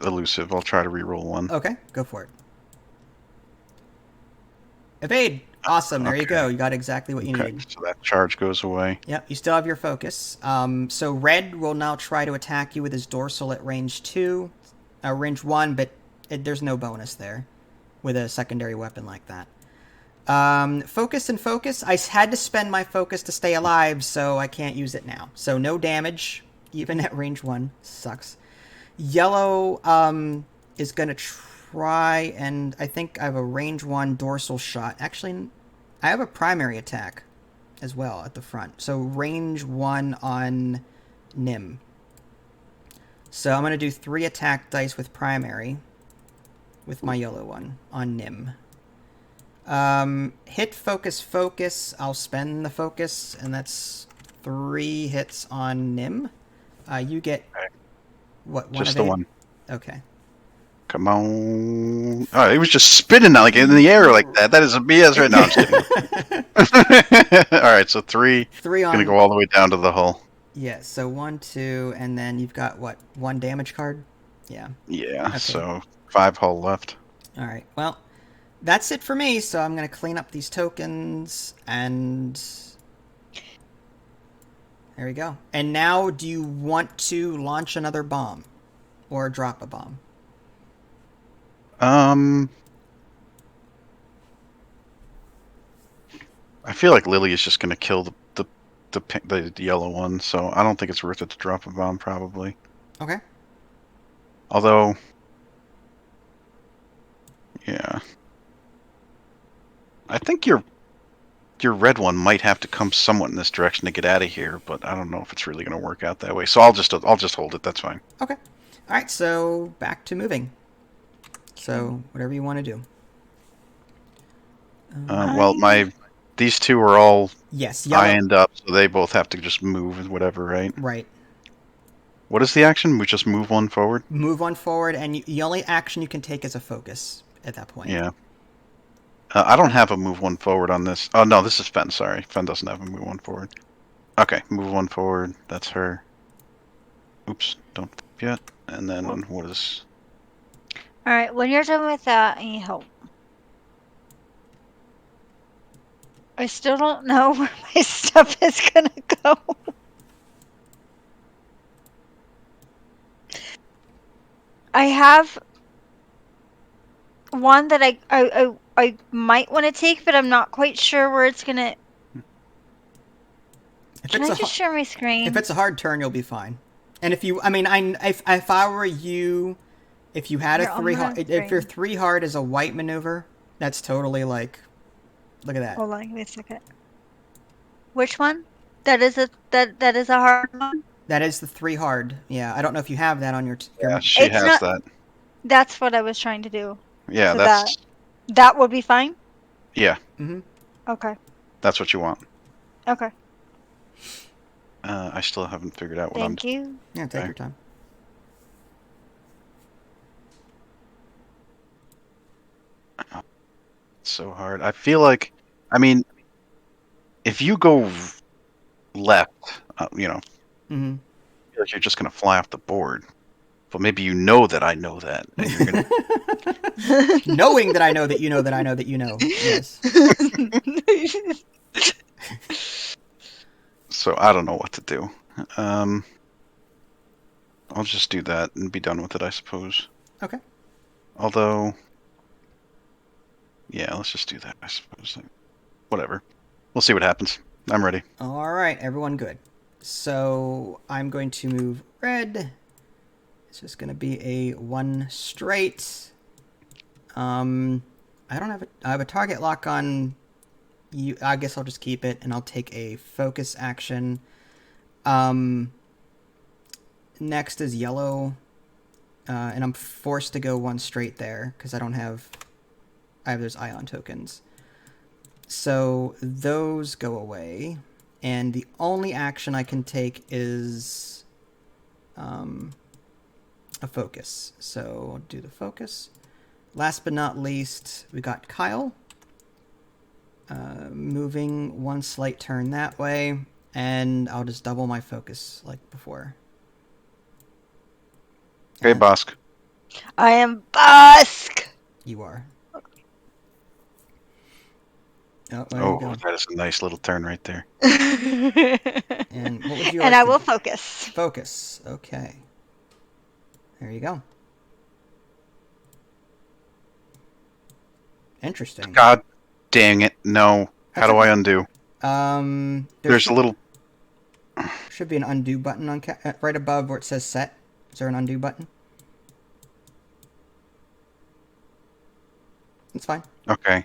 elusive. I'll try to reroll 1. Okay, go for it. Evade! Awesome, there you Okay. go. You got exactly what you Okay, needed. so that charge goes away. Yep, you still have your focus. So red will now try to attack you with his dorsal at range 2, range 1, but there's no bonus there with a secondary weapon like that. Focus and focus. I had to spend my focus to stay alive, so I can't use it now. So no damage, even at range 1. Sucks. Yellow is going to try, and I think I have a range 1 dorsal shot. Actually, I have a primary attack as well at the front. So range 1 on Nim. So I'm going to do 3 attack dice with primary with my yellow one on Nim. Hit, focus, focus. I'll spend the focus, and that's 3 hits on Nim. You get, what, one Just of the 8? one. Okay. Come on. Oh, it was just spinning like in the air like that. That is a BS right now. I'm just kidding. All right, so 3. 3 on... Gonna go all the way down to the hull. Yeah, so 1, 2, and then you've got, what, 1 damage card? Yeah. Yeah, Okay. so 5 hull left. All right. Well, that's it for me. So I'm going to clean up these tokens, and there we go. And now, do you want to launch another bomb or drop a bomb? I feel like Lily is just gonna kill the yellow one, so I don't think it's worth it to drop a bomb, probably. Okay. Although, yeah, I think your red one might have to come somewhat in this direction to get out of here, but I don't know if it's really gonna work out that way. So I'll just hold it. That's fine. Okay. All right. So back to moving. So whatever you want to do. Well, these two are all Yes. Yellow. ironed up, so they both have to just move and whatever, right? Right. What is the action? We just move one forward? Move one forward, and the only action you can take is a focus at that point. Yeah. I don't have a move one forward on this. Oh, no, this is Fen, sorry. Fen doesn't have a move one forward. Okay, move one forward. That's her. Oops, don't yet. And then what is... All right, when you're done with that, I need help. I still don't know where my stuff is gonna go. I have one that I might want to take, but I'm not quite sure where it's gonna. Can I just share my screen? If it's a hard turn, you'll be fine. And if you, I mean, if I were you, if you had a 3 hard, if your 3 hard is a white maneuver, that's totally like, look at that. Hold on, give me a second. Which one? That is a hard one. That is the 3 hard. Yeah, I don't know if you have that on your. Yeah, she has that. That's what I was trying to do. Yeah, so that would be fine. Yeah. Mm-hmm. Okay. That's what you want. Okay. I still haven't figured out what Thank you. Yeah, take your time. It's so hard. I feel like, I mean, if you go left, you know, Mm-hmm. I feel like you're just gonna fly off the board. But maybe you know that I know that, and you're gonna. Knowing that I know that you know that I know that you know. Yes. So I don't know what to do. I'll just do that and be done with it, I suppose. Okay. Although, yeah, let's just do that, I suppose. Whatever. We'll see what happens. I'm ready. All right, everyone good. So I'm going to move red. It's just going to be a 1 straight. I don't have I have a target lock on you. I guess I'll just keep it, and I'll take a focus action. Next is yellow, and I'm forced to go 1 straight there because I have those ion tokens. So those go away, and the only action I can take is a focus. So I'll do the focus. Last but not least, we got Kyle. Moving 1 slight turn that way, and I'll just double my focus like before. Okay, Bosk. I am Bosk! You are. Oh, you go. that is a nice little turn right there. And what would you like and I to will do? focus. Focus. Okay. There you go. Interesting. God dang it. No. How do I undo? There's a little... Should be an undo button on right above where it says set. Is there an undo button? It's fine. Okay.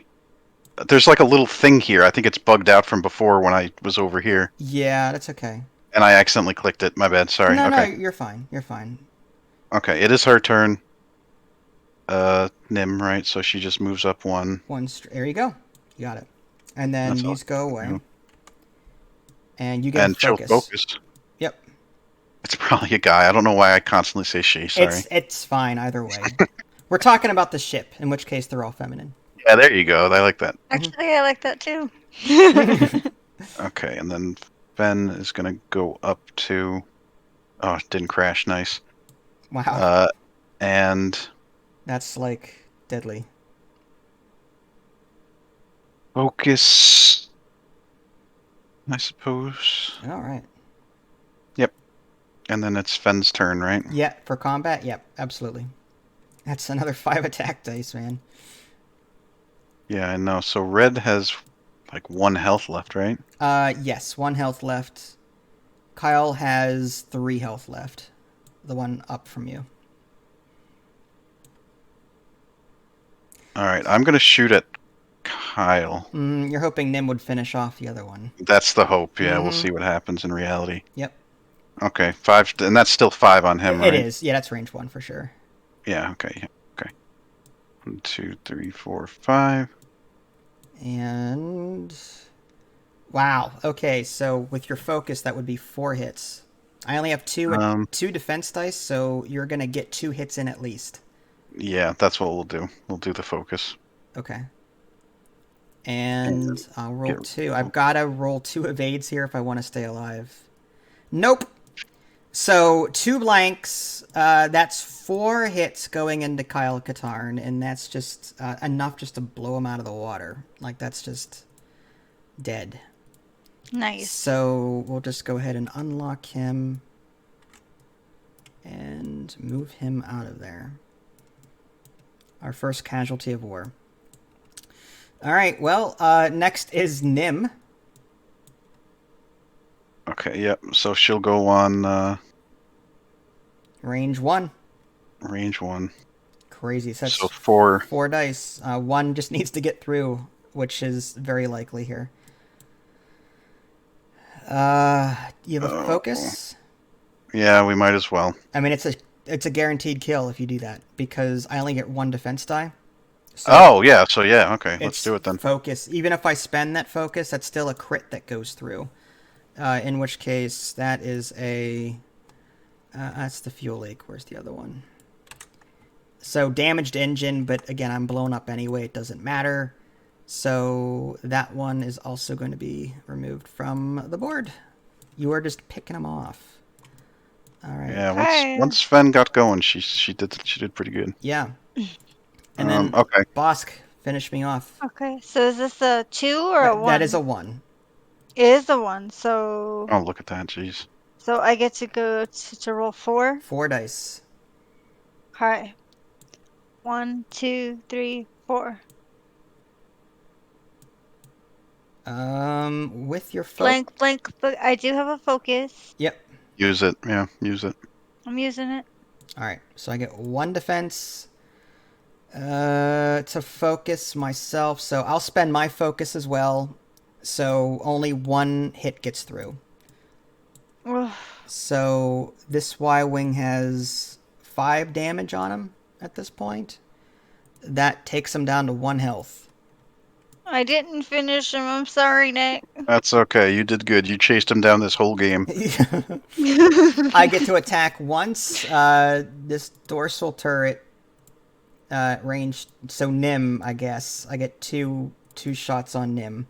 There's like a little thing here. I think it's bugged out from before when I was over here. Yeah, that's okay. And I accidentally clicked it. My bad. Sorry. No, okay. no, you're fine. You're fine. Okay, it is her turn. Nim, right? So she just moves up 1. There you go. You got it. And then That's these go away. do. And you get a focus. She'll focus. Yep. It's probably a guy. I don't know why I constantly say she. Sorry. It's fine either way. We're talking about the ship, in which case they're all feminine. Yeah, there you go. I like that. Actually, I like that too. Okay, and then Ben is going to go up to... Oh, it didn't crash. Nice. Wow. And... That's, like, deadly. Focus... I suppose. All right. Yep. And then it's Fen's turn, right? Yeah, for combat? Yep, absolutely. That's another 5 attack dice, man. Yeah, I know. So red has like 1 health left, right? Yes, 1 health left. Kyle has 3 health left. The one up from you. All right, I'm gonna shoot at Kyle. You're hoping Nim would finish off the other one. That's the hope. Yeah, we'll Mhm. see what happens in reality. Yep. Okay, 5, and that's still 5 on him, It right? is. Yeah, that's range 1 for sure. Yeah. Okay. Okay. 1, 2, 3, 4, 5. And wow. Okay, so with your focus, that would be 4 hits. I only have two defense dice, so you're gonna get 2 hits in at least. Yeah, that's what we'll do. We'll do the focus. Okay. And I'll roll get- 2. I've got to roll 2 evades here if I want to stay alive. Nope. So 2 blanks. That's 4 hits going into Kyle Katarn, and that's just enough just to blow him out of the water. Like, that's just dead. Nice. So we'll just go ahead and unlock him and move him out of there. Our first casualty of war. All right, well, next is Nim. Okay. Yep. So she'll go on Range 1. range 1. Crazy. So that's So 4. 4 dice. 1 just needs to get through, which is very likely here. You have a focus? Yeah, we might as well. I mean, it's a guaranteed kill if you do that, because I only get 1 defense die. So Oh, yeah. So yeah. Okay. Let's it's do it then. focus. Even if I spend that focus, that's still a crit that goes through. In which case, that is a... that's the fuel leak. Where's the other one? So, damaged engine, but again, I'm blown up anyway. It doesn't matter. So, that one is also going to be removed from the board. You are just picking them off. All right. Yeah. Okay. Once Sven got going, she did pretty good. Yeah. And then, Okay. Bosk, finish me off. Okay, so is this a 2 or a 1? That is a 1. It is a 1, so Oh, look at that. Jeez. so I get to go to roll 4. 4 dice. Okay. 1, 2, 3, 4. With your Blank, blank, but I do have a focus. Yep. Use it. Yeah. Use it. I'm using it. All right. So I get 1 defense. To focus myself, so I'll spend my focus as well. So only 1 hit gets through. Ugh. So this Y-Wing has 5 damage on him at this point. That takes him down to 1 health. I didn't finish him. I'm sorry, Nick. That's okay. You did good. You chased him down this whole game. I get to attack once. This dorsal turret range. So Nim, I guess. I get two shots on Nim.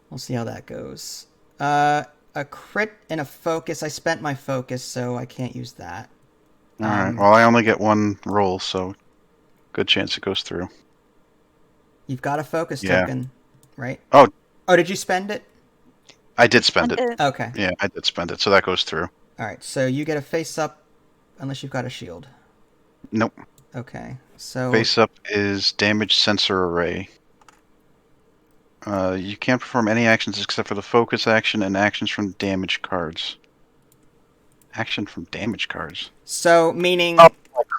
We'll see how that goes. A crit and a focus. I spent my focus, so I can't use that. All right. Well, I only get 1 roll, so good chance it goes through. You've got a focus Yeah. token, right? Oh. Oh, did you spend it? I did spend it. Okay. Yeah, I did spend it, so that goes through. All right. So you get a face up, unless you've got a shield. Nope. Okay. So Face up is damage sensor array. You can't perform any actions except for the focus action and actions from damage cards. Action from damage cards. So meaning. Oh,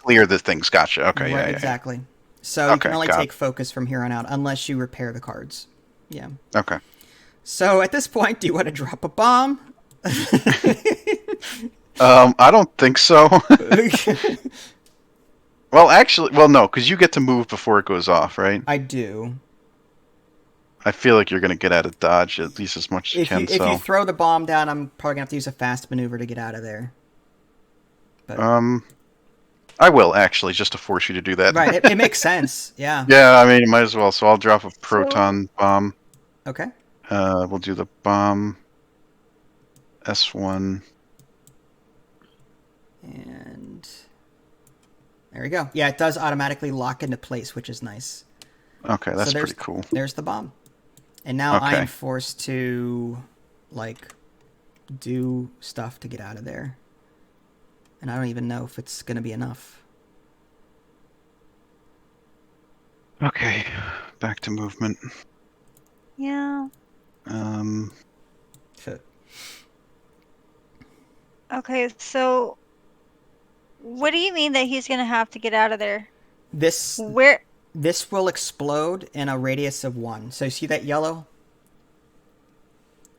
clear the things. Gotcha. Okay. Right, Yeah. exactly. So you can Okay, only got take focus from here on out, unless you repair the cards. Yeah. Okay. So at this point, do you want to drop a bomb? I don't think so. Well, actually, no, because you get to move before it goes off, right? I do. I feel like you're gonna get out of dodge at least as much as you can. If you throw the bomb down, I'm probably gonna have to use a fast maneuver to get out of there. But, I will actually, just to force you to do that. right, it makes sense. Yeah. Yeah, I mean, you might as well. So I'll drop a proton bomb. Okay. We'll do the bomb. S1. And there we go. Yeah, it does automatically lock into place, which is nice. Okay, that's So pretty cool. There's the bomb. And now I Okay. am forced to, like, do stuff to get out of there. And I don't even know if it's going to be enough. Okay, back to movement. Yeah. Shit. Okay, so what do you mean that he's gonna have to get out of there? This Where? this will explode in a radius of 1. So you see that yellow?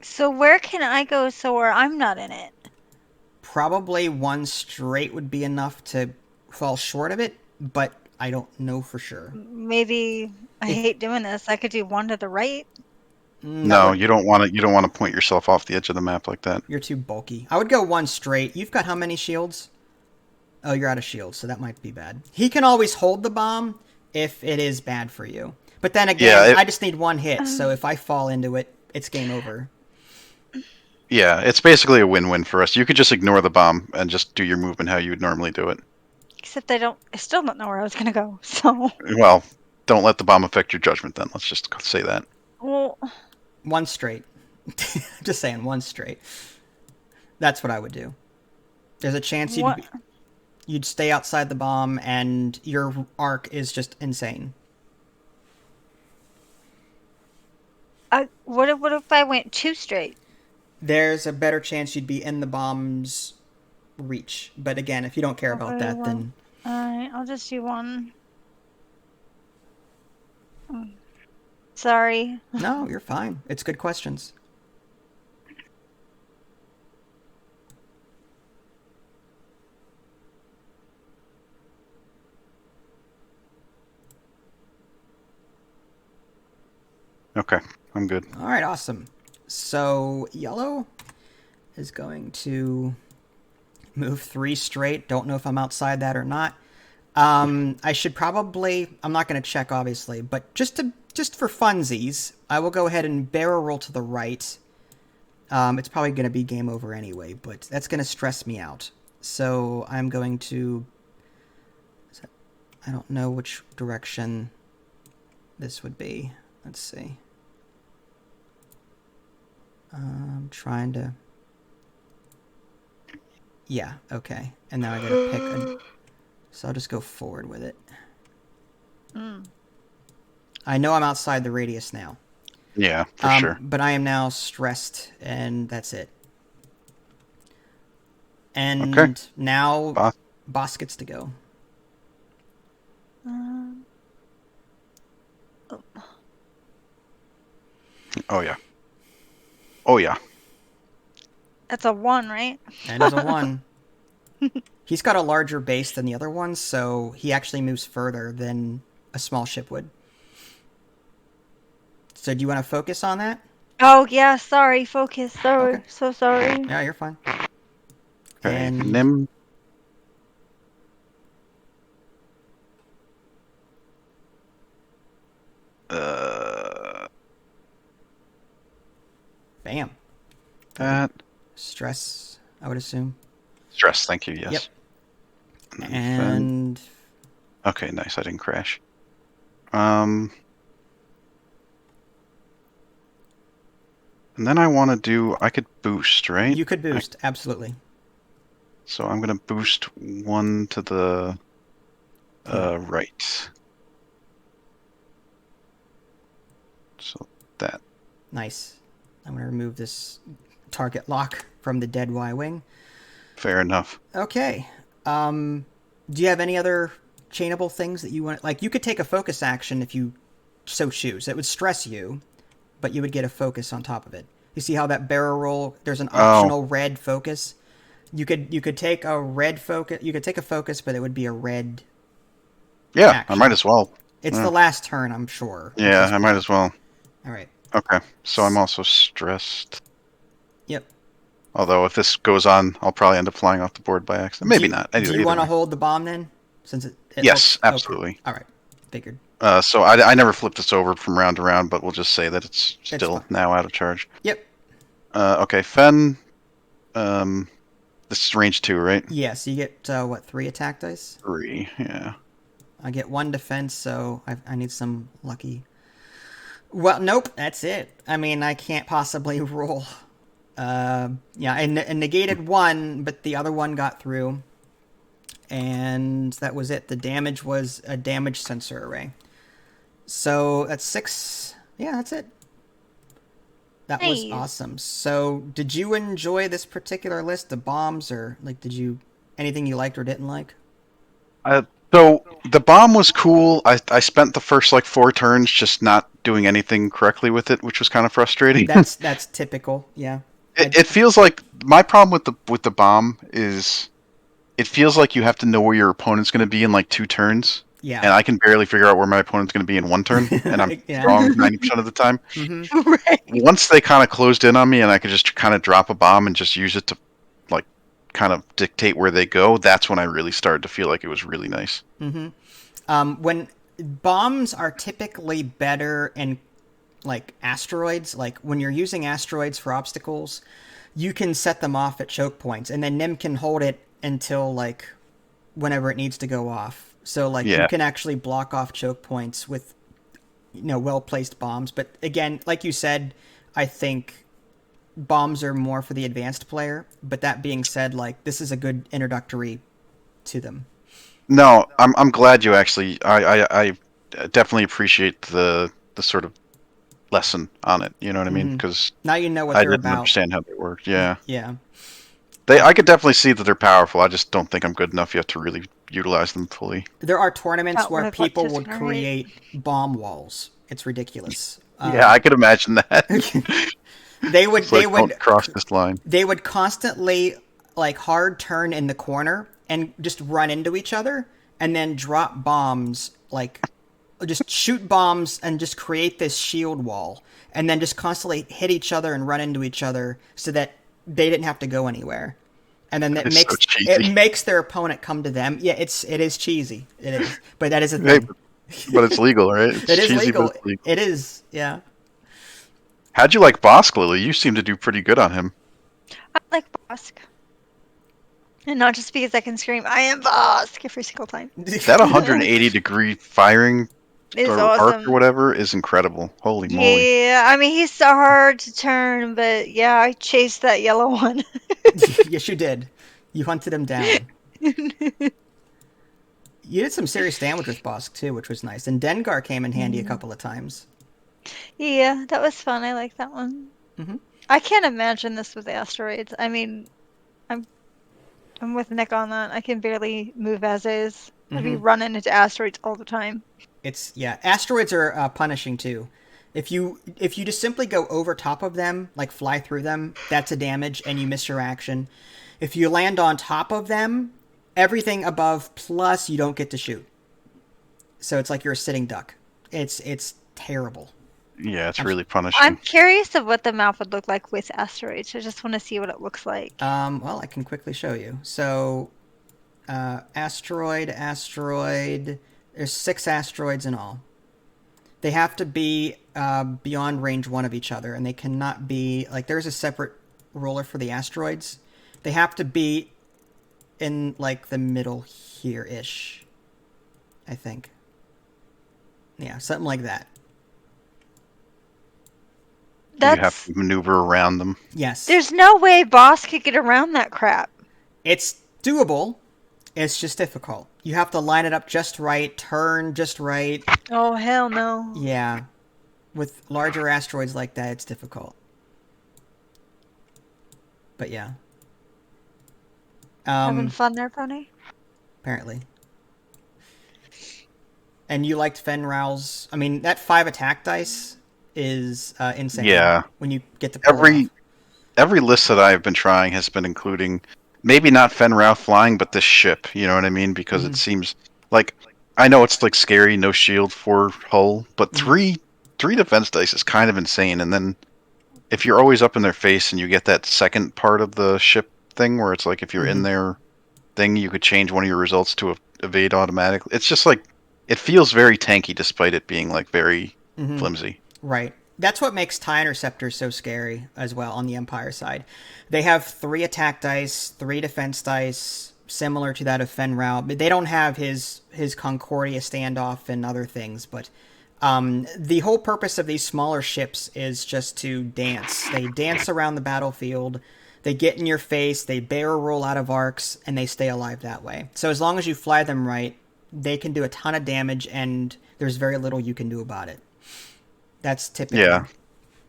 So where can I go so where I'm not in it? Probably 1 straight would be enough to fall short of it, but I don't know for sure. Maybe I If hate doing this. I could do 1 to the right. that No, would, you don't want to. You don't want to point yourself off the edge of the map like that. you're too bulky. I would go 1 straight. You've got how many shields? Oh, you're out of shields, so that might be bad. He can always hold the bomb if it is bad for you. But then again, I just need 1 hit, so if I fall into it, it's game over. Yeah, it's basically a win-win for us. You could just ignore the bomb and just do your movement how you would normally do it. Except I still don't know where I was gonna go. So, Well, don't let the bomb affect your judgment then. Let's just say that. well, 1 straight. Just saying, 1 straight. That's what I would do. There's a chance you'd stay outside the bomb, and your arc is just insane. what if I went 2 straight? There's a better chance you'd be in the bomb's reach. But again, if you don't care about that, then Alright, I'll just do 1. Sorry. no, you're fine. It's good questions. Okay, I'm good. All right, awesome. So yellow is going to move 3 straight. Don't know if I'm outside that or not. I should probably. I'm not going to check, obviously, but just for funsies, I will go ahead and barrel roll to the right. It's probably going to be game over anyway, but that's going to stress me out. So I'm going to. I don't know which direction this would be. Let's see. I'm trying to. Yeah, okay. And now I gotta pick a. So I'll just go forward with it. I know I'm outside the radius now. Yeah, for sure. But I am now stressed, and that's it. And Okay. now boss gets to go. Oh yeah. Oh yeah. That's a 1, right? That is a 1. He's got a larger base than the other ones, so he actually moves further than a small ship would. So do you want to focus on that? Oh, yeah, sorry. Focus. Sorry. Okay. So sorry. Yeah, you're fine. Okay. And Nim. bam. That. Stress, I would assume. Stress. Thank you. Yes. Yep. And And okay, nice. I didn't crash. And then I want to do. I could boost, right? you could boost, absolutely. So I'm gonna boost 1 to the right. So that. Nice. I'm going to remove this target lock from the dead Y-wing. Fair enough. Okay. Do you have any other chainable things that you want? Like, you could take a focus action if you so choose. It would stress you, but you would get a focus on top of it. You see how that barrel roll? There's an optional red focus. You could take a red focus. You could take a focus, but it would be a red. Yeah, action. I might as well. It's the last turn, I'm sure. Yeah, I might as well. All right. Okay, so I'm also stressed. Yep. Although if this goes on, I'll probably end up flying off the board by accident. Maybe not. Do you want to hold the bomb then? Since it yes, looks, absolutely. Okay. All right. Figured. So I never flip this over from round to round, but we'll just say that it's still now out of charge. Yep. Okay, Fen. This is range 2, right? Yeah, so you get, 3 attack dice? 3, yeah. I get 1 defense, so I need some lucky. Well, nope, that's it. I mean, I can't possibly roll. Yeah, I negated 1, but the other one got through. And that was it. The damage was a damage sensor array. So that's 6. Yeah, that's it. That was Nice. awesome. So, did you enjoy this particular list of bombs, or like, did you anything you liked or didn't like? So the bomb was cool. I spent the first like 4 turns just not doing anything correctly with it, which was kind of frustrating. That's typical. Yeah. It feels like my problem with the bomb is it feels like you have to know where your opponent's going to be in like 2 turns, Yeah. and I can barely figure out where my opponent's going to be in 1 turn, and I'm Yeah. wrong 90% of the time. Right. Once they kind of closed in on me, and I could just kind of drop a bomb and just use it to like kind of dictate where they go, that's when I really started to feel like it was really nice. When bombs are typically better in like asteroids, like when you're using asteroids for obstacles, you can set them off at choke points, and then Nim can hold it until like whenever it needs to go off. So like you Yeah. can actually block off choke points with well placed bombs. But again, like you said, I think bombs are more for the advanced player. But that being said, like this is a good introductory to them. No, I'm glad you actually. I definitely appreciate the sort of lesson on it. You know what I mean? Because Now you know what I they're didn't about. understand how they worked. Yeah, Yeah. I could definitely see that they're powerful. I just don't think I'm good enough yet to really utilize them fully. There are tournaments That where would look people just would great. create bomb walls. It's ridiculous. Yeah, I could imagine that. They would It's like, they would don't cross this line. they would constantly like hard turn in the corner and just run into each other and then drop bombs, like just shoot bombs and just create this shield wall and then just constantly hit each other and run into each other so that they didn't have to go anywhere. And then It's so it cheesy. makes their opponent come to them. Yeah, it is cheesy. It is, but that is a Hey, thing. but it's legal, right? It's It is cheesy, legal. but it's legal. It is. Yeah. How'd you like Bosk, Lily? You seem to do pretty good on him. I like Bosk. And not just because I can scream, I am Bosk every single time. That 180-degree firing It's or arc or awesome. whatever is incredible. Holy moly! Yeah, I mean, he's so hard to turn, but yeah, I chased that yellow one. Yes, you did. You hunted him down. You did some serious damage with Bosk too, which was nice. And Dengar came in handy a couple of times. Yeah, that was fun. I like that one. Mhm. I can't imagine this with asteroids. I mean, I'm with Nick on that. I can barely move as is. I'd be running into asteroids all the time. It's asteroids are punishing too. If you just simply go over top of them, like fly through them, that's a damage and you miss your action. If you land on top of them, everything above plus you don't get to shoot. So it's like you're a sitting duck. It's terrible. Yeah, it's really punishing. I'm curious of what the map would look like with asteroids. I just want to see what it looks like. Well, I can quickly show you. So, asteroid. There's 6 asteroids in all. They have to be beyond range 1 of each other, and they cannot be like. There's a separate roller for the asteroids. They have to be in like the middle here-ish, I think. Yeah, something like that. You have That's to maneuver around them. Yes. there's no way Boss could get around that crap. It's doable. It's just difficult. You have to line it up just right, turn just right. Oh hell no. Yeah. With larger asteroids like that, it's difficult. But yeah. Having fun there, Pony? Apparently. And you liked Fenral's. I mean, that 5 attack dice is insane. Yeah. When you get to pull it off. Every list that I've been trying has been including maybe not Fenrir flying, but this ship. You know what I mean? Because it seems like I know it's like scary, no shield, 4 hull, but three defense dice is kind of insane. And then if you're always up in their face and you get that second part of the ship thing where it's like if you're in their thing, you could change one of your results to evade automatically. It's just like it feels very tanky despite it being like very flimsy. Right. That's what makes TIE Interceptors so scary as well on the Empire side. They have 3 attack dice, 3 defense dice, similar to that of Fenral, but they don't have his Concordia standoff and other things. But the whole purpose of these smaller ships is just to dance. They dance around the battlefield. They get in your face. They barrel roll out of arcs, and they stay alive that way. So as long as you fly them right, they can do a ton of damage, and there's very little you can do about it. That's typically. Yeah.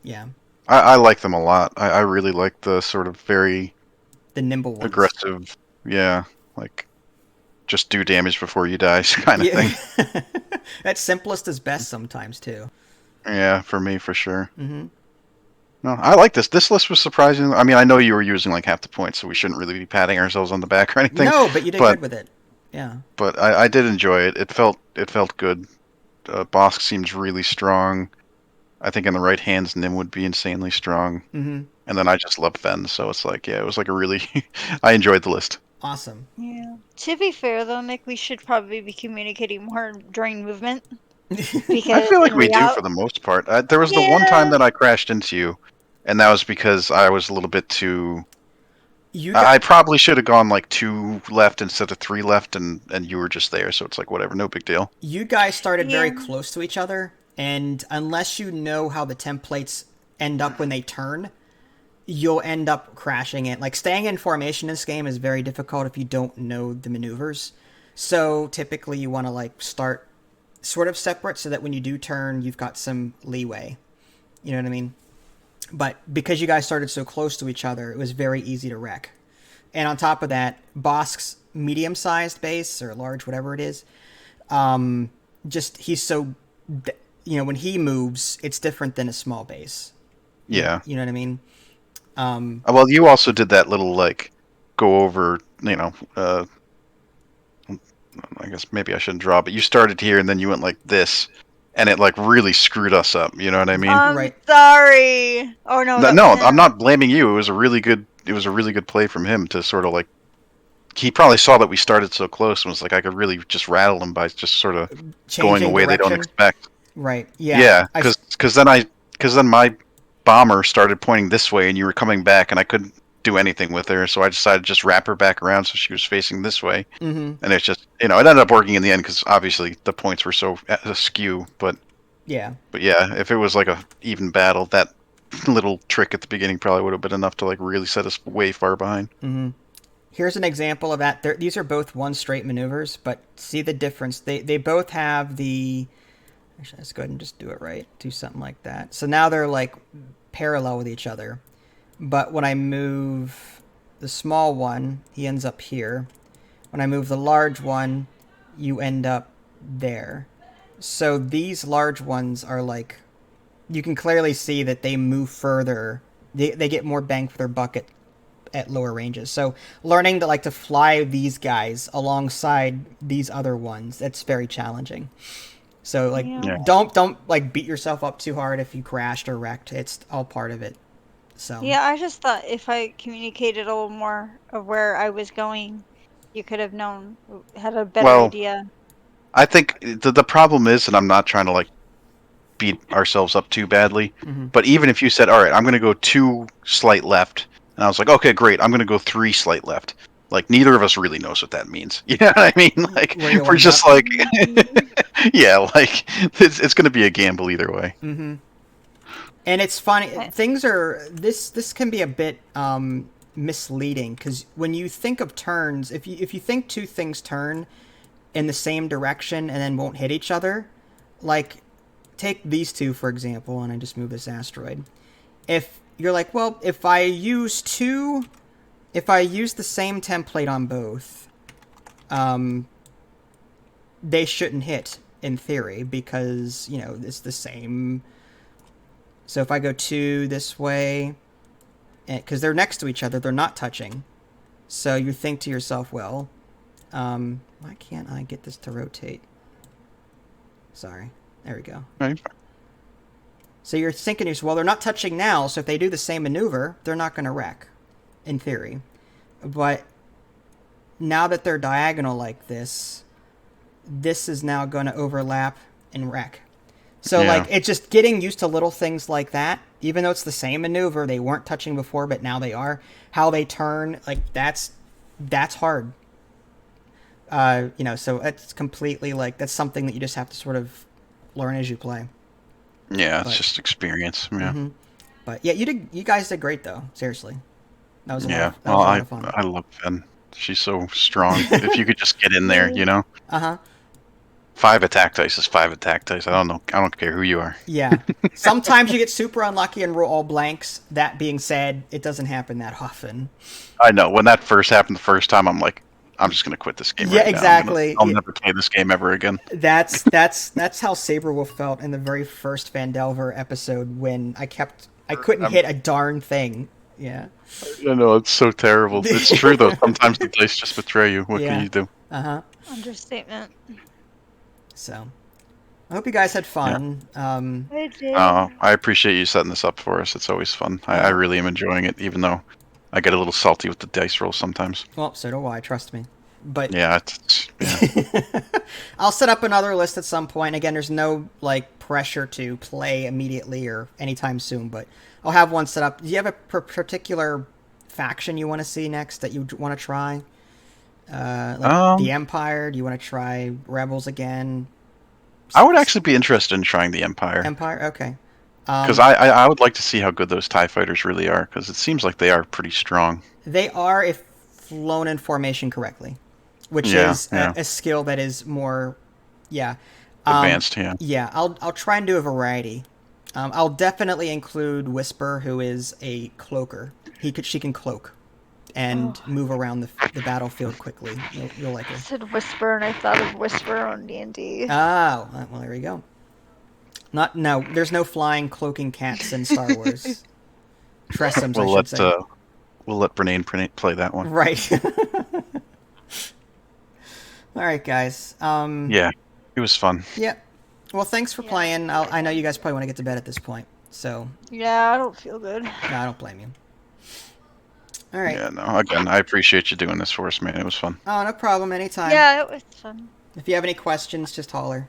Yeah. I like them a lot. I really like the sort of very The nimble ones. aggressive, yeah, like just do damage before you die kind of Yeah. thing. That simplest is best sometimes too. Yeah, for me, for sure. Mm-hmm. No, I like this. This list was surprising. I mean, I know you were using like half the points, so we shouldn't really be patting ourselves on the back or anything. No, but you did but good with it. Yeah. but I did enjoy it. It felt good. Bosk seems really strong. I think in the right hands, Nim would be insanely strong. Mm-hmm. And then I just love Fen, so it's like, yeah, it was like a really. I enjoyed the list. Awesome. Yeah. To be fair, though, Nick, we should probably be communicating more during movement. I Because feel like in we do real- for the most part. There was the one time that I crashed into you, and that was because I was a little bit too. I probably should have gone like 2 left instead of 3 left, and you were just there, so it's like whatever, no big deal. You guys started very close to each other, and unless you know how the templates end up when they turn, you'll end up crashing it. Like, staying in formation in this game is very difficult if you don't know the maneuvers. So typically you want to like start sort of separate so that when you do turn, you've got some leeway. You know what I mean? But because you guys started so close to each other, it was very easy to wreck. And on top of that, Bosk's medium-sized base, or large, whatever it is, he's so, when he moves, it's different than a small base. Yeah. You know what I mean? Well, you also did that little, like, go over, I guess maybe I shouldn't draw, but you started here and then you went like this, and it, like, really screwed us up, you know what I mean? I'm sorry. Oh, no. No, I'm not blaming you. It was a really good play from him to sort of, like, he probably saw that we started so close and was like, I could really just rattle him by just sort of going a way they don't expect. Right. Yeah. Yeah, because then my bomber started pointing this way, and you were coming back, and I couldn't do anything with her, so I decided to just wrap her back around so she was facing this way. Mm-hmm. And it's just, it ended up working in the end because obviously the points were so askew. But yeah, if it was like a even battle, that little trick at the beginning probably would have been enough to like really set us way far behind. Mm-hmm. Here's an example of that. These are both one straight maneuvers, but see the difference. They both have the... Actually, let's go ahead and just do it right. Do something like that. So now they're like parallel with each other. But when I move the small one, he ends up here. When I move the large one, you end up there. So these large ones are like... You can clearly see that they move further. They get more bang for their buck at lower ranges. So learning to fly these guys alongside these other ones, that's very challenging. So don't like beat yourself up too hard if you crashed or wrecked. It's all part of it. So yeah, I just thought if I communicated a little more of where I was going, you could have had a better idea. I think the problem is, and I'm not trying to like beat ourselves up too badly, but even if you said, all right, I'm going to go 2 slight left, and I was like, okay, great, I'm going to go 3 slight left. Like, neither of us really knows what that means. You know what I mean? Like, we're just like, yeah, like, it's going to be a gamble either way. Mm-hmm. And it's funny, this can be a bit misleading, because when you think of turns, if you think 2 things turn in the same direction and then won't hit each other, like, take these 2, for example, and I just move this asteroid. If you're like, well, if I use the same template on both, they shouldn't hit, in theory, because, it's the same. So if I go 2 this way, because they're next to each other, they're not touching. So you think to yourself, well, why can't I get this to rotate? Sorry. There we go. Right. So you're thinking, well, they're not touching now, so if they do the same maneuver, they're not going to wreck, in theory. But now that they're diagonal like this is now going to overlap and wreck. So, it's just getting used to little things like that. Even though it's the same maneuver, they weren't touching before, but now they are. How they turn, that's hard. So it's completely, that's something that you just have to sort of learn as you play. Yeah, it's just experience. Yeah. Mm-hmm. But yeah, you guys did great though. Seriously, that was a lot of fun. I love Fen. She's so strong. If you could just get in there, Uh-huh. 5 attack dice is 5 attack dice. I don't know. I don't care who you are. Yeah. Sometimes you get super unlucky and roll all blanks. That being said, it doesn't happen that often. I know. When that first happened the first time, I'm like, I'm just gonna quit this game. Yeah, right exactly. Now. I'll never play this game ever again. That's how Saberwolf felt in the very first Vandelver episode when I couldn't hit a darn thing. Yeah. I know, it's so terrible. It's true though. Sometimes the dice just betray you. What can you do? Understatement. So, I hope you guys had fun. I did. I appreciate you setting this up for us. It's always fun. I really am enjoying it, even though I get a little salty with the dice rolls sometimes. Well, so do I. Trust me. But yeah. I'll set up another list at some point. Again, there's no like pressure to play immediately or anytime soon, but I'll have one set up. Do you have a particular faction you want to see next that you want to try? The Empire? Do you want to try Rebels again? I would actually be interested in trying the Empire. Empire, okay. Because I would like to see how good those TIE fighters really are, because it seems like they are pretty strong. They are if flown in formation correctly, which is a skill that is more, advanced. Yeah, I'll try and do a variety. I'll definitely include Whisper, who is a cloaker. She can cloak and move around the battlefield quickly. You'll like her. I said Whisper, and I thought of Whisper on D&D. Oh, well, there you go. No, there's no flying, cloaking cats in Star Wars. Tressums, I should say. We'll let Bernane play that one. Right. All right, guys. Yeah, it was fun. Yeah. Well, thanks for playing. I know you guys probably want to get to bed at this point, so. Yeah, I don't feel good. No, I don't blame you. All right. Yeah, no, again, I appreciate you doing this for us, man. It was fun. Oh, no problem. Anytime. Yeah, it was fun. If you have any questions, just holler.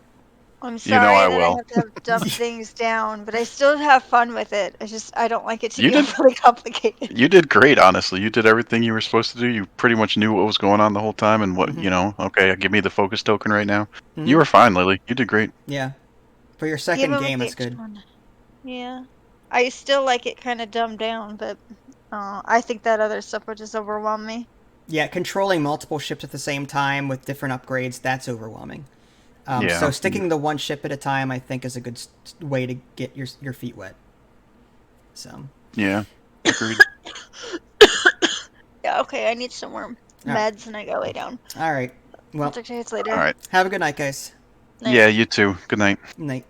I'm sorry I that will. I have to dumb things down, but I still have fun with it. I don't like it to be really complicated. You did great, honestly. You did everything you were supposed to do. You pretty much knew what was going on the whole time and what, okay, give me the focus token right now. Mm-hmm. You were fine, Lily. You did great. Yeah. For your second game, it's good. Yeah. I still like it kind of dumbed down, but I think that other stuff would just overwhelm me. Yeah, controlling multiple ships at the same time with different upgrades, that's overwhelming. So sticking to one ship at a time, I think, is a good way to get your feet wet. So. Yeah, agreed. Yeah, okay, I need some more meds and I gotta lay down. All right. Well, I'll talk to you guys later. All right. Have a good night, guys. Night. Yeah, you too. Good night. Night.